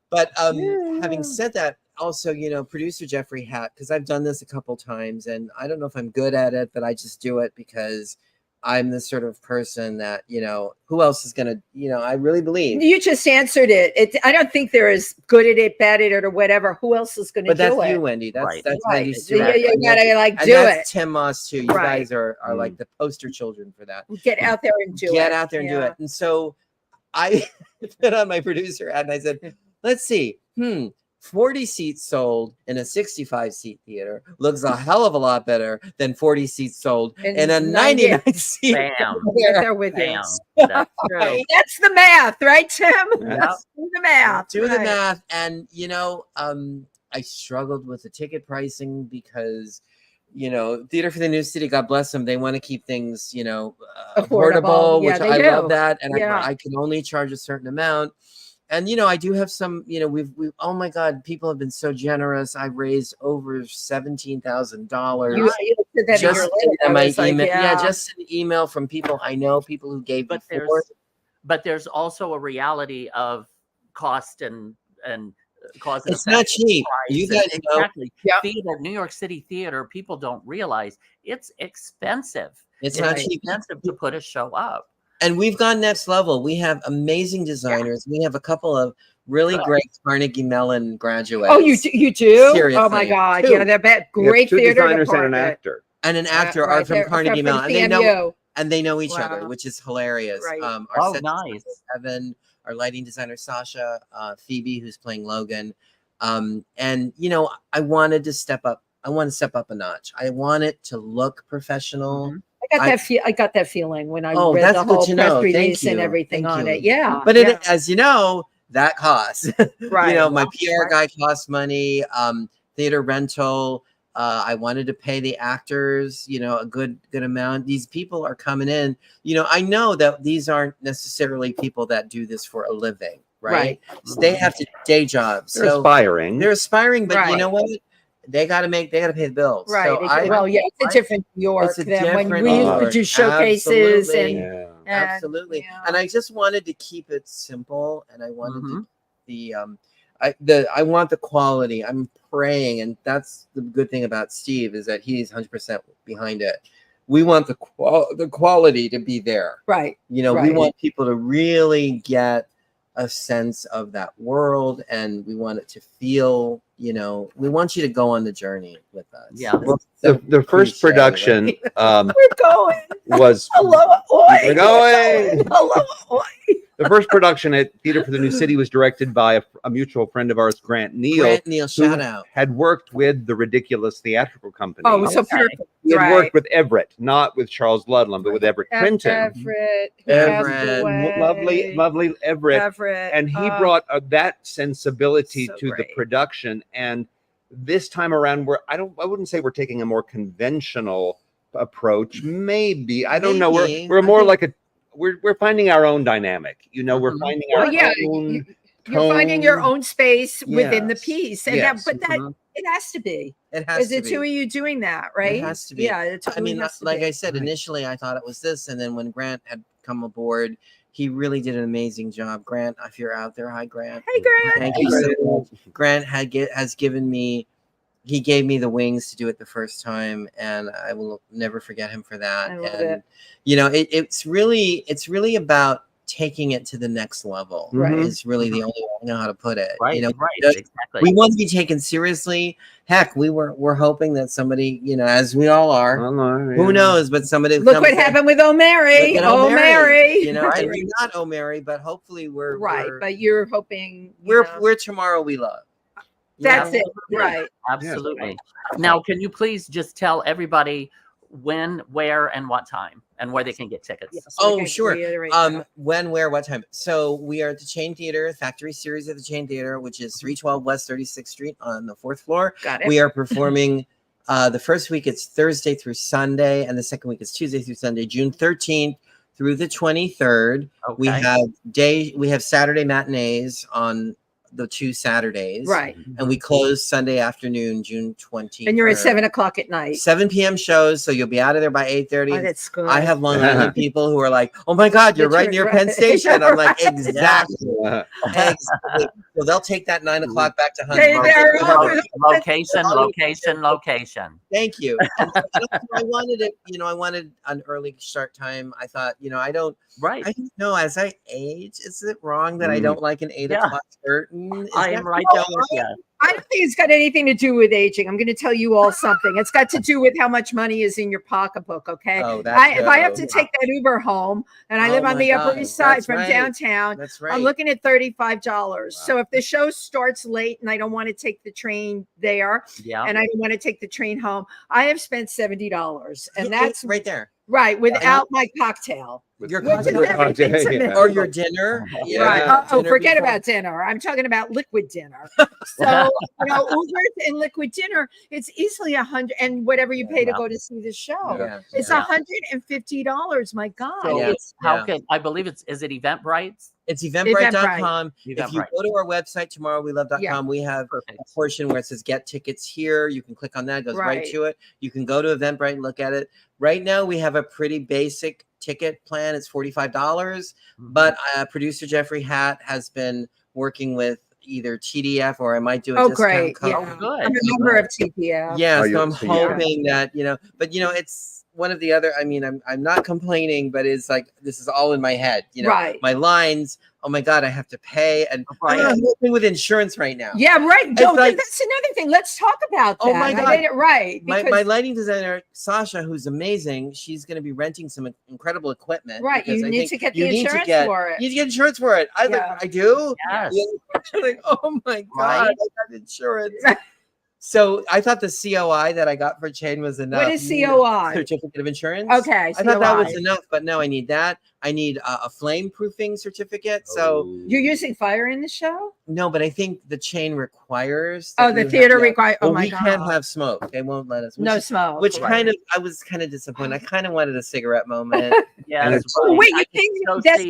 But having said that, also, producer Jeffrey Hauck, because I've done this a couple times, and I don't know if I'm good at it, but I just do it because I'm the sort of person that, who else is going to, I really believe. You just answered it. I don't think they're as good at it, bad at it, or whatever. Who else is going to do it? But that's you, Wendy. That's Wendy Stuart. Yeah, you gotta do it. Tim Moss too. You guys are like the poster children for that. Get out there and do it. Get out there and do it. And so I put on my producer ad and I said, let's see, 40 seats sold in a 65 seat theater looks a hell of a lot better than 40 seats sold in a 99 seat. Bam. There with Bam. That's true. That's the math, right, Tim? That's the math. Do the math. And, I struggled with the ticket pricing because, Theater for the New City, God bless them, they want to keep things, affordable, which I love that. And I can only charge a certain amount. And, I do have some, we've, oh my God, people have been so generous. I've raised over $17,000. Just in my email. Just an email from people I know, people who gave before. But there's also a reality of cost and cause. It's not cheap. You guys know. Exactly. Theater, New York City theater, people don't realize it's expensive. It's not cheap. Expensive to put a show up. And we've gone next level. We have amazing designers. We have a couple of really great Carnegie Mellon graduates. Oh, you do? Seriously. Oh my God. Yeah, they're great theater designers and an actor. And an actor are from Carnegie Mellon. And they know each other, which is hilarious. Right. Our set designer, Evan, our lighting designer, Sasha, Phoebe, who's playing Logan. And, I wanted to step up. I want to step up a notch. I want it to look professional. I got that feeling when I read the whole press release and everything on it. Yeah. But as you know, that costs. Right. My PR guy costs money, theater rental. I wanted to pay the actors, a good amount. These people are coming in. I know that these aren't necessarily people that do this for a living, right? So they have to day jobs. They're aspiring. They're aspiring, but you know what? They got to pay the bills. Right. So it's a different New York than when we used to do showcases. Absolutely. And I just wanted to keep it simple, and I wanted I want the quality. I'm praying, and that's the good thing about Steve is that he's 100% behind it. We want the quality to be there. Right. We want people to really get a sense of that world, and we want it to feel, we want you to go on the journey with us. Yeah. The first production we're going. Was we're going. Hello. The first production at Theater for the New City was directed by a mutual friend of ours, Grant Neal, shout out. Had worked with the Ridiculous Theatrical Company. Oh, so perfect. He had worked with Everett, not with Charles Ludlam, but with Everett Clinton. Everett. Lovely Everett. And he brought that sensibility to the production. And this time around, I wouldn't say we're taking a more conventional approach. Maybe. I don't know. We're more like we're finding our own dynamic. We're finding our own you're finding your own space within the piece. And it has to be. It has to be. Is the two of you doing that, right? It has to be. Yeah. I mean, like I said, initially I thought it was this. And then when Grant had come aboard, he really did an amazing job. Grant, if you're out there, hi Grant. Hey Grant. Thank you so much. Grant has given me, he gave me the wings to do it the first time, and I will never forget him for that. I love and it. you know, it's really about taking it to the next level. Right. Is really the only way I know how to put it. Right. You know, Right. Exactly. we want to be taken seriously. Heck, we're hoping that somebody, you know, as we all are, who knows, but somebody look what happened with O'Mary. O'Mary. You know, and we're not O'Mary, but hopefully we're but you're hoping we're tomorrow we love. That's it. Right. Absolutely. Now, can you please just tell everybody when, where, and what time, and where they can get tickets? Yes. Oh, sure. When, where, what time? So we are at the Chain Theater, Factory Series at the Chain Theater, which is 312 West 36th Street on the 4th floor. Got it. We are performing the first week it's Thursday through Sunday, and the second week is Tuesday through Sunday, June 13th through the 23rd. Okay. We have Saturday matinees on the 2 Saturdays, right? And we close Sunday afternoon, June 20th. And you're at 7 o'clock at night. 7 p.m. shows, so you'll be out of there by 8:30. Oh, that's good. I have Long Island people who are like, "Oh my God, you're right near Penn Station." I'm like, exactly. Exactly. So they'll take that 9 o'clock back to Huntsville. Location. Thank you. And I wanted it. You know, I wanted an early start time. I thought, you know, I don't know. As I age, is it wrong that I don't like an 8 o'clock curtain? I am right there with you. I don't think it's got anything to do with aging. I'm going to tell you all something. It's got to do with how much money is in your pocketbook. Okay. Oh, if I have to take that Uber home, and I live on the Upper East Side from downtown, I'm looking at $35. Wow. So if the show starts late and I don't want to take the train there, and I don't want to take the train home, I have spent $70, and that's right there. Right, without my cocktail. Your cocktail or your dinner. Yeah. Right. Oh, forget about dinner. I'm talking about liquid dinner. So, you know, Uber and liquid dinner, it's easily $100, and whatever you pay to go to see the show. Yeah. It's $150. My God. So I believe is it Eventbrite? It's eventbrite.com. If you go to our website, tomorrowwelove.com, we have a portion where it says get tickets here. You can click on that. It goes right to it. You can go to Eventbrite and look at it. Right now, we have a pretty basic ticket plan. It's $45, but producer Jeffrey Hatt has been working with either TDF or I might do a discount code. Yeah. Good. I'm a member of TDF. Yeah, so I'm hoping that, you know, but you know, it's one of the other, I mean, I'm not complaining, but it's like, this is all in my head, you know, my lines. Oh my God, I have to pay. And I'm working with insurance right now. Yeah, right. No, that's another thing. Let's talk about that. Oh my God. I made it right. My lighting designer, Sasha, who's amazing, she's going to be renting some incredible equipment. Right. You need to get the insurance for it. You need to get insurance for it. I do? Yes. Like, oh my God, I got insurance. So I thought the COI that I got for Chain was enough. What is COI? Certificate of Insurance. Okay. I thought that was enough, but no, I need that. I need a flame proofing certificate. So you're using fire in the show? No, but I think the Chain requires. The theater requires. Oh my God. We can't have smoke. They won't let us. No smoke. Which I was kind of disappointed. I kind of wanted a cigarette moment. Yeah. Wait, you think that's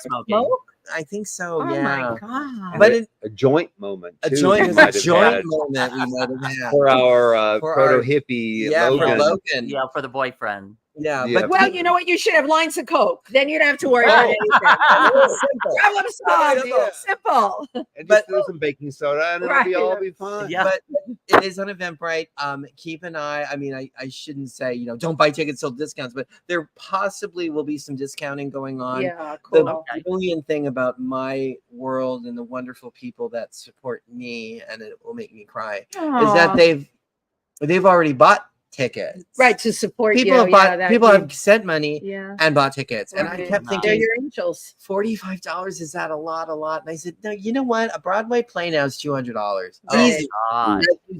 smoke? I think so. Oh my God! But a joint moment. A joint moment we might have had for our proto hippie. Logan. Yeah, for the boyfriend. Yeah, but well, you know what? You should have lines of Coke. Then you don't have to worry about anything. Problem solved. Simple. And just do some baking soda, and it'll be fine. Yeah, but it is on Eventbrite. Keep an eye. I mean, I shouldn't say, you know, don't buy tickets till discounts, but there possibly will be some discounting going on. Yeah, cool. The brilliant thing about my world and the wonderful people that support me, and it will make me cry, is that they've already bought tickets, right, to support people. People have sent money and bought tickets, and I kept thinking, they're your angels. $45, is that a lot? And I said, no, you know what? A Broadway play now is $200. Easy.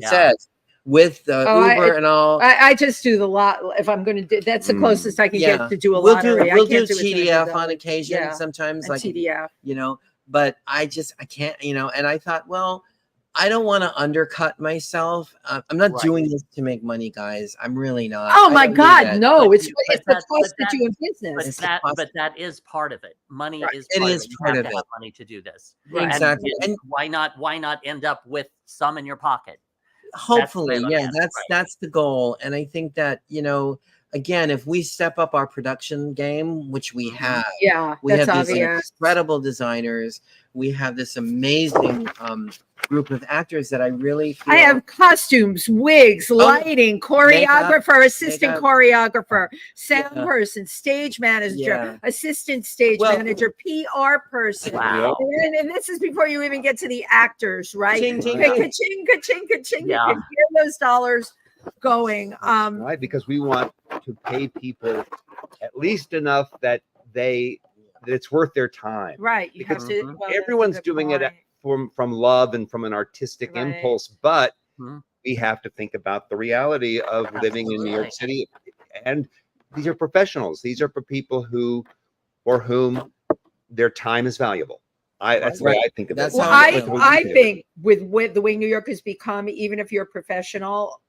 Says with the Uber and all. I just do the lot if I'm going to do. That's the closest I can get to do a lottery. We'll do TDF on occasion sometimes, like TDF, you know. But I can't, you know. And I thought, well, I don't want to undercut myself. I'm not doing this to make money, guys. I'm really not. Oh my God, no! It's the cost to do a business. But that is part of it. Money is. It is part of it. Money to do this. Exactly. And why not end up with some in your pocket? Hopefully, that's the goal. And I think that, you know, again, if we step up our production game, which we have, we that's have these obvious. incredible designers. We have this amazing group of actors that I really feel. I have costumes, wigs, lighting, choreographer, assistant choreographer, sound person, stage manager, assistant stage manager, PR person. Wow. And this is before you even get to the actors, right? Ka-ching, ka-ching, ka-ching, ka-ching. You can hear those dollars going. Right, because we want to pay people at least enough that it's worth their time. Right. You because have to, everyone's doing it from love and from an artistic impulse, but we have to think about the reality of living in New York City. And these are professionals. These are for people for whom their time is valuable. That's the way I think of it. Well, I think with the way New York has become, even if you're a professional,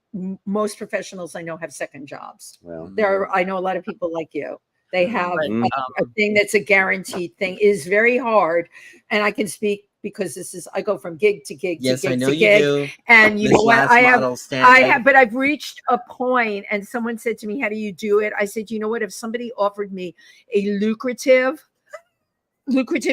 most professionals I know have second jobs. Well, I know a lot of people like you. They have a thing that's a guaranteed thing. It is very hard, and I can speak because I go from gig to gig to gig I know to you gig. do. And you know what? I have, but I've reached a point, and someone said to me, "How do you do it?" I said, "You know what? If somebody offered me a lucrative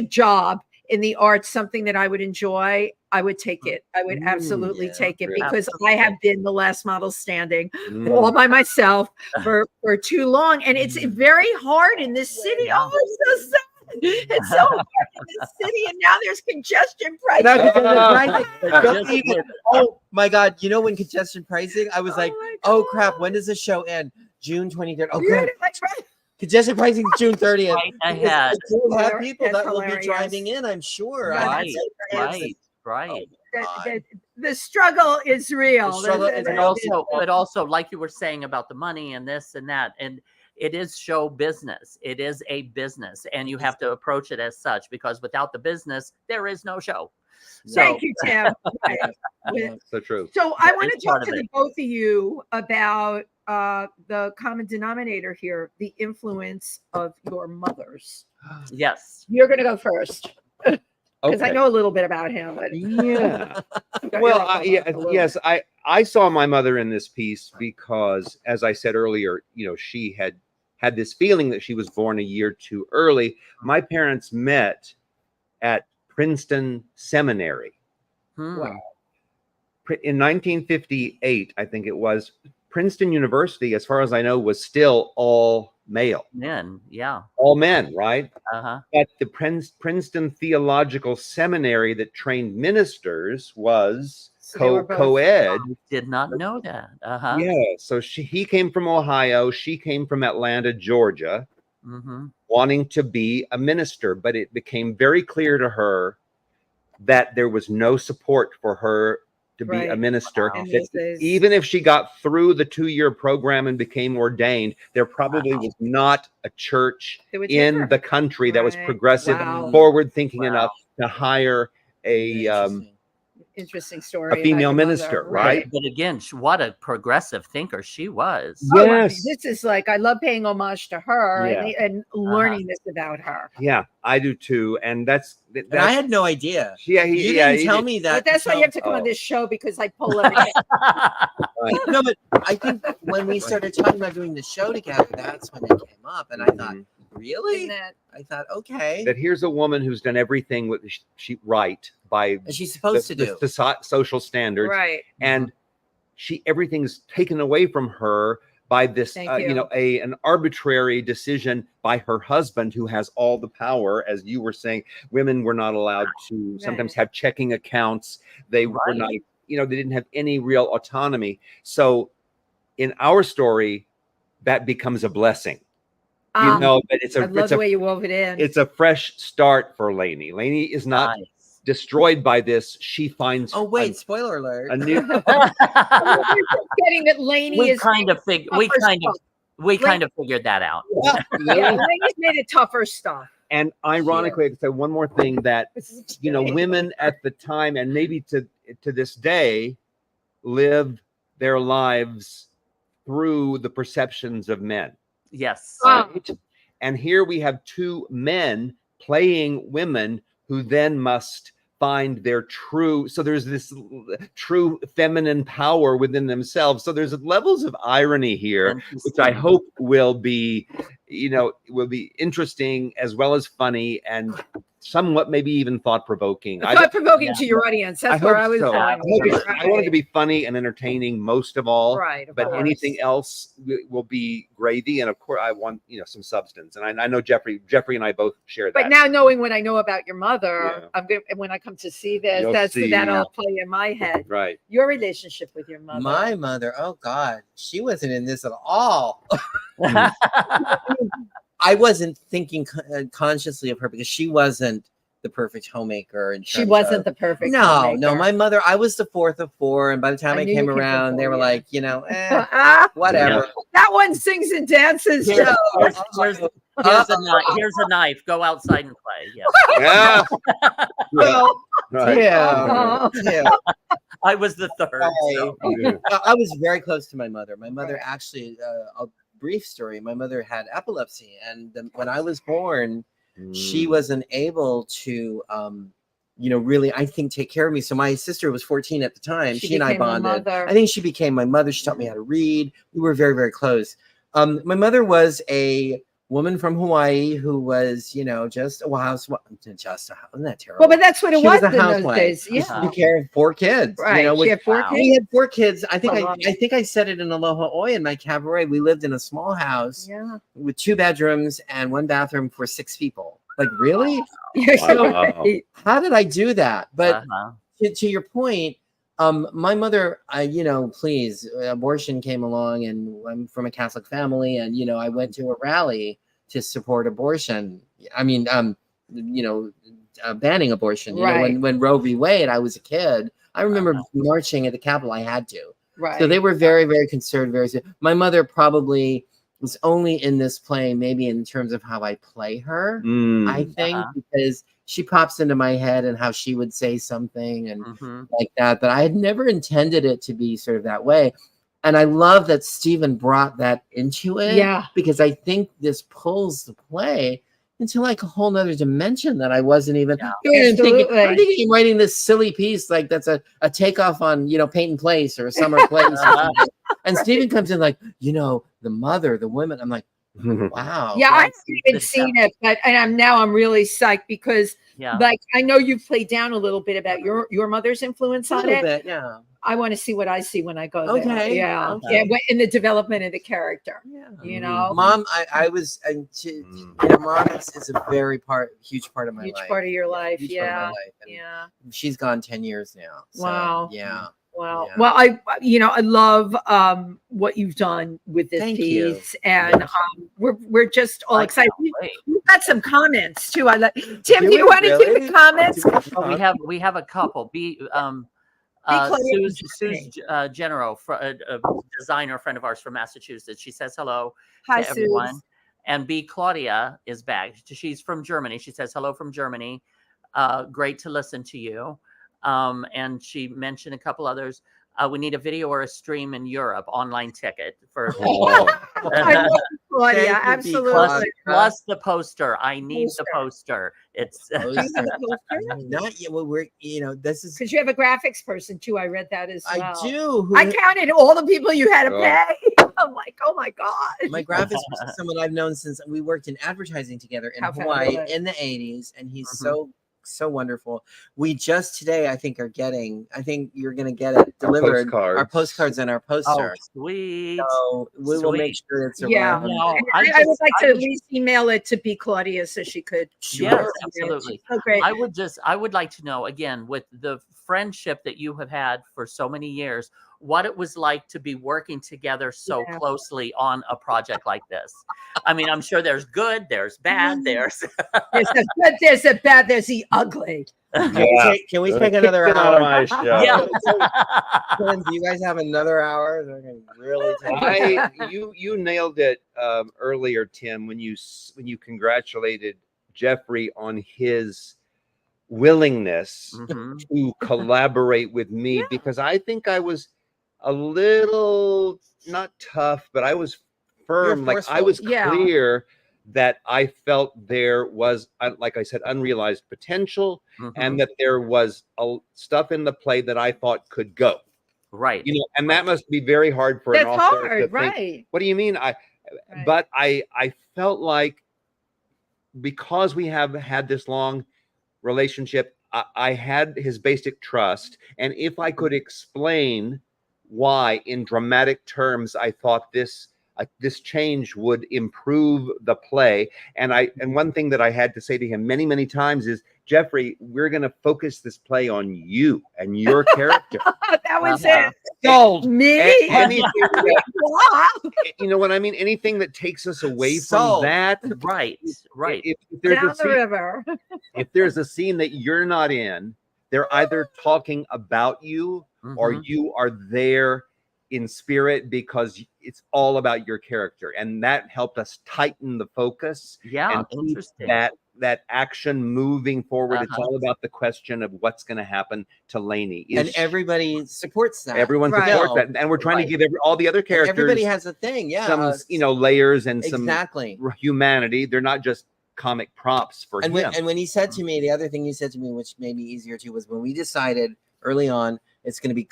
job in the arts, something that I would enjoy, I would take it. I would absolutely take it because I have been the last model standing all by myself for too long. And it's very hard in this city. Oh, it's so sad. It's so hard in this city. And now there's congestion pricing. Oh my God. You know, when congestion pricing, I was like, oh crap, when does the show end? June 23rd. Oh, good. Congestion pricing is June 30th. Right ahead. We'll have people that will be driving in, I'm sure. Right. The struggle is real. But also, like you were saying about the money and this and that, and it is show business. It is a business, and you have to approach it as such, because without the business, there is no show. So, thank you, Tim. So true. So I want to talk to the both of you about the common denominator here, the influence of your mothers. Yes. You're going to go first. Because I know a little bit about him. But Well, yes, I saw my mother in this piece because, as I said earlier, she had this feeling that she was born a year too early. My parents met at Princeton Seminary. Wow. In 1958, I think it was, Princeton University, as far as I know, was still all male. Men, all men, right? But the Princeton Theological Seminary that trained ministers was co-ed. Did not know that. Yeah, so he came from Ohio, she came from Atlanta, Georgia, wanting to be a minister, but it became very clear to her that there was no support for her to be a minister. Even if she got through the 2-year program and became ordained, there probably was not a church in the country that was progressive, forward thinking enough to hire interesting story. A female minister, right? But again, what a progressive thinker she was. Yes. This is like, I love paying homage to her and learning this about her. Yeah, I do too. And that's I had no idea. Yeah, you didn't tell me that. But that's why you have to come on this show, because I pull everything. No, but I think when we started talking about doing the show together, that's when it came up. And I thought, really? I thought, okay. That here's a woman who's done everything she right by she's supposed to do the social standards, right? And everything's taken away from her by this, an arbitrary decision by her husband, who has all the power. As you were saying, women were not allowed to sometimes have checking accounts. They were not, they didn't have any real autonomy. So in our story, that becomes a blessing. But it's I love the way you wove it in. It's a fresh start for Lainey. Lainey is not destroyed by this. She finds. Oh wait! Spoiler alert! A new. Getting that Lainey is We kind of figured that out. Lainey's made it tougher stuff. And ironically, I could say one more thing, that women at the time, and maybe to this day, live their lives through the perceptions of men. Yes. Right? And here we have two men playing women who then must find their true, so there's this true feminine power within themselves. So there's levels of irony here, which I hope will be, will be interesting as well as funny and somewhat maybe even thought-provoking. Thought-provoking to your audience. That's where I was going. I want it to be funny and entertaining most of all. Right. But anything else will be gravy. And of course, I want some substance. And I know Jeffrey and I both share that. But now knowing what I know about your mother, I'm gonna, when I come to see this, that'll play in my head. Right. Your relationship with your mother. My mother, oh God, she wasn't in this at all. I wasn't thinking consciously of her because she wasn't the perfect homemaker. And she wasn't the perfect. No, my mother, I was the fourth of four. And by the time I came around, they were like, whatever. That one sings and dances. Here's a knife. Go outside and play. Yeah. Well, right. Yeah. I was the third. I was very close to my mother. My mother actually, a brief story. My mother had epilepsy, and when I was born, she wasn't able to, really, I think, take care of me. So my sister was 14 at the time. She and I bonded. I think she became my mother. She taught me how to read. We were very, very close. My mother was a woman from Hawaii who was, just a house. Isn't that terrible? Well, but that's what it was in those days. Yeah, she took care of 4 kids. Right, she had 4 kids. We had 4 kids. I think I said it in Aloha Oi in my cabaret. We lived in a small house with 2 bedrooms and 1 bathroom for 6 people. Like, really? Wow. How did I do that? But to your point, my mother, please, abortion came along, and I'm from a Catholic family, and I went to a rally to support abortion. I mean, banning abortion. When Roe v. Wade, I was a kid. I remember marching at the Capitol. I had to. Right. So they were very, very conservative. My mother probably was only in this play, maybe in terms of how I play her. I think because she pops into my head and how she would say something and like that. But I had never intended it to be sort of that way. And I love that Stephen brought that into it. Yeah. Because I think this pulls the play into like a whole nother dimension that I wasn't even thinking writing this silly piece like that's a takeoff on, Peyton Place or Summer Place. And Stephen comes in like, the mother, the women. I'm like, wow. Yeah, I haven't even seen it, but I'm really psyched because like I know you've played down a little bit about your mother's influence on it. Bit, yeah. I want to see what I see when I go there. Okay. Yeah. In the development of the character. Yeah. Mom, I was Mom is a very huge part of my life. Huge part of your life. Part of my life. She's gone 10 years now. So, wow. Yeah. Wow. Yeah. Well, I love what you've done with this piece, and we're just all excited. We've got some comments too. Tim, do you want to do the comments? We have a couple. Suze Genero, a designer friend of ours from Massachusetts. She says hello to everyone. Suze. And B. Claudia is back. She's from Germany. She says hello from Germany. Great to listen to you. And she mentioned a couple others. We need a video or a stream in Europe, online ticket for. Claudia, absolutely. Plus the poster. I need the poster. It's not yet. Well, this is because you have a graphics person too. I read that as well. I do. I counted all the people you had to pay. I'm like, oh my God. My graphics person is someone I've known since we worked in advertising together in Hawaii in the 80s, and he's so wonderful. We just today, I think you're going to get it delivered. Our postcards and our poster. Oh, sweet. So we will make sure it's around. Yeah. No, I would like to at least email it to B. Claudia so she could. Yes, absolutely. Oh, great. I would like to know, again, with the friendship that you have had for so many years, what it was like to be working together so closely on a project like this. I mean, I'm sure there's good, there's bad, there's the good, there's the bad, there's the ugly. Can we take another hour? Yeah. Do you guys have another hour? Really you nailed it earlier, Tim, when you congratulated Jeffrey on his willingness to collaborate with me, because I think I was a little not tough, but I was firm. Like I was clear that I felt there was, like I said, unrealized potential, and that there was stuff in the play that I thought could go. Right. You know, and that must be very hard for an author to think. What do you mean? But I felt like, because we have had this long relationship, I had his basic trust, and if I could explain why in dramatic terms I thought this change would improve the play, and one thing that I had to say to him many times is, Jeffrey, we're going to focus this play on you and your character. That was it. Sold. Me? Anything you know what I mean? Anything that takes us away from that. Right. If there's down the river. If there's a scene that you're not in, they're either talking about you or you are there in spirit, because it's all about your character. And that helped us tighten the focus. Yeah, and interesting. That action moving forward. It's all about the question of what's going to happen to Lainey. And everybody supports that. Everyone supports that. And we're trying to give all the other characters. Everybody has a thing. Yeah. Some, layers and some exactly humanity. They're not just comic props for him. And when he said to me, the other thing he said to me, which made me easier too, was when we decided early on, it's going to be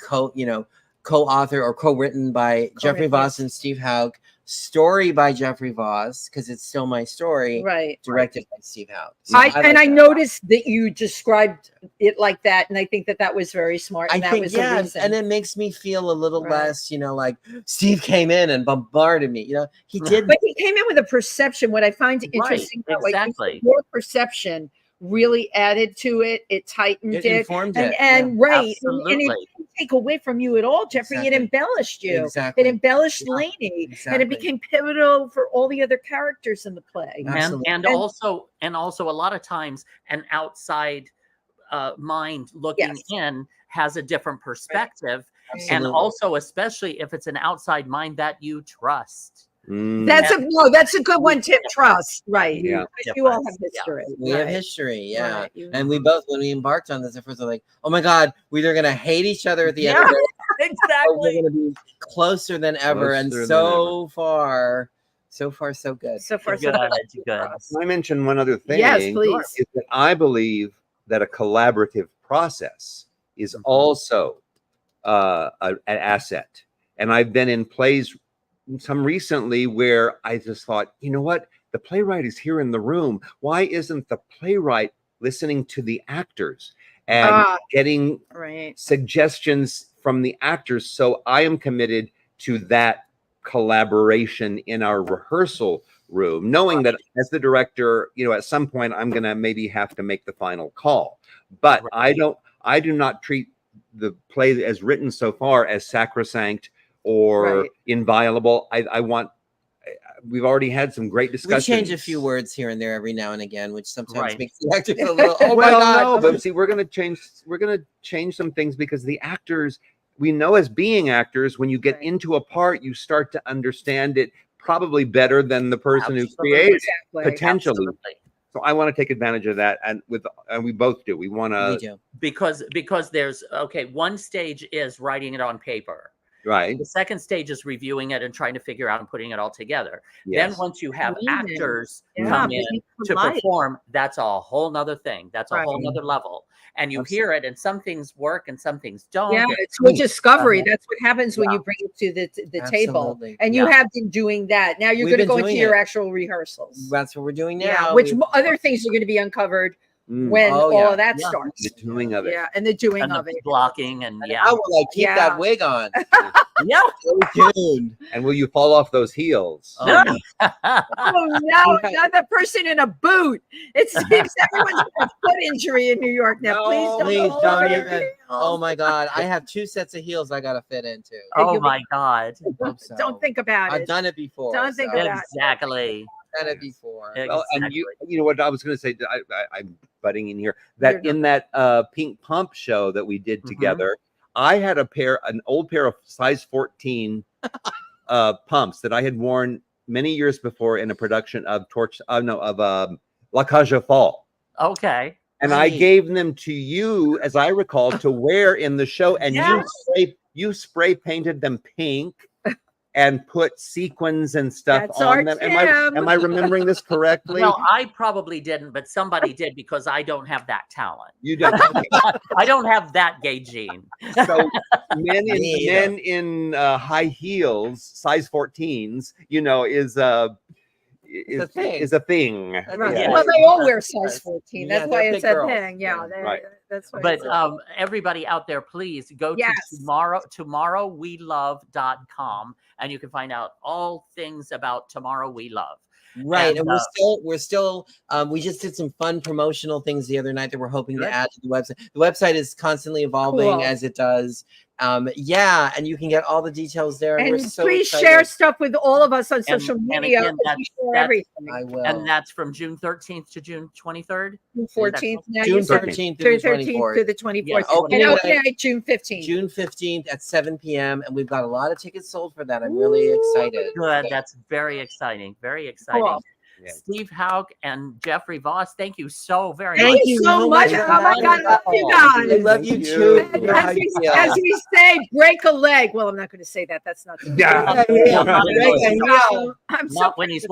co-author or co-written by Jeffrey Vause and Steve Hauck, story by Jeffrey Vause, because it's still my story, directed by Steve Hauck. So I noticed that you described it like that, and I think that was very smart. And that was the reason. And it makes me feel a little less, like Steve came in and bombarded me. He did, but he came in with a perception. What I find interesting about your perception really added to it. It tightened it, informed it, and and it didn't take away from you at all, Jeffrey. It embellished you. It embellished Lainey, and it became pivotal for all the other characters in the play. And also a lot of times an outside mind looking in has a different perspective, and also especially if it's an outside mind that you trust. That's a good one, Tim. Trust, right? Yeah, you all have history. We have history, and we both, when we embarked on this at first, we're like, oh my god, we're either gonna hate each other at the end of it, exactly. or we're gonna be closer than ever. And so far, so good. So far, so good. Can I mention one other thing? Yes, please. Is that I believe that a collaborative process is also an asset, and I've been in plays, some recently, where I just thought, you know what? The playwright is here in the room. Why isn't the playwright listening to the actors and getting suggestions from the actors? So I am committed to that collaboration in our rehearsal room, knowing that as the director, at some point I'm going to maybe have to make the final call. But I do not treat the play as written so far as sacrosanct or inviolable. We've already had some great discussions. We change a few words here and there every now and again, which sometimes makes the actors a little, my God. No, but see, we're going to change some things, because the actors, we know as being actors, when you get into a part, you start to understand it probably better than the person who created it, potentially. So I want to take advantage of that, and we both do. We want to, because there's one stage is writing it on paper. Right. The second stage is reviewing it and trying to figure out and putting it all together. Then once you have actors come in to perform, that's a whole nother thing. That's a whole nother level. And you hear it, and some things work and some things don't. Yeah, it's a discovery. That's what happens when you bring it to the table. And you have been doing that. Now you're going to go into your actual rehearsals. That's what we're doing now. Yeah, which other things are going to be uncovered when all of that starts. The doing of it. Yeah, and the doing of it. Blocking and how will I keep that wig on? So tuned. And will you fall off those heels? Oh no, not the person in a boot. It seems everyone's got a foot injury in New York now. Please don't even. Oh my God, I have 2 sets of heels I gotta fit into. Oh my God. Don't think about it. I've done it before. Don't think about it. Exactly. Done it before. Well, and you know what I was going to say, I'm butting in here, that in that Pink Pump show that we did together, I had an old pair of size 14 pumps that I had worn many years before in a production of La Cage aux Folles. Okay. And I gave them to you, as I recall, to wear in the show, and you spray painted them pink. and put sequins and stuff That's on them. Am I remembering this correctly? Well, I probably didn't, but somebody did because I don't have that talent. You don't. I don't have that gay gene. So men in high heels, size 14s, you know, is a thing. Right. Yeah. Well, they all wear size 14. Yeah, That's why they're it's big a girls. thing. Yeah, Right. that's why. But everybody out there, please go to tomorrowwelove.com and you can find out all things about Tomorrow We Love. Right, and we're still we just did some fun promotional things the other night that we're hoping to add to the website. The website is constantly evolving as it does. Yeah, and you can get all the details there. And we're so please excited. share stuff with all of us on social media. Again, everything. I will. And that's from June 13th to June 23rd. June 14th. Now June you said 13th through the 24th. to the 24th. Yes. And okay, June 15th. June 15th at 7 p.m. And we've got a lot of tickets sold for that. I'm really excited. Good. That's very exciting. Very exciting. Cool. Yeah. Steve Hauck and Jeffrey Vause, thank you so very much. Thank you so much. Oh my God, I love you guys. I love you too. As we say, break a leg. Well, I'm not going to say that. That's not. Not when he's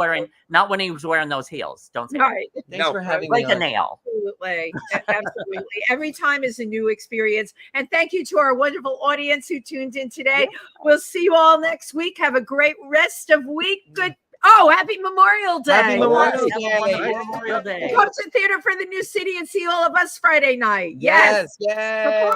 wearing those heels. Don't say right. Thanks for having break me a on. nail. Absolutely. Absolutely. Every time is a new experience. And thank you to our wonderful audience who tuned in today. We'll see you all next week. Have a great rest of week. Good. Oh, happy Memorial Day. Happy Memorial Day. Come to Theater for the New City and see all of us Friday night. Yes. Yay.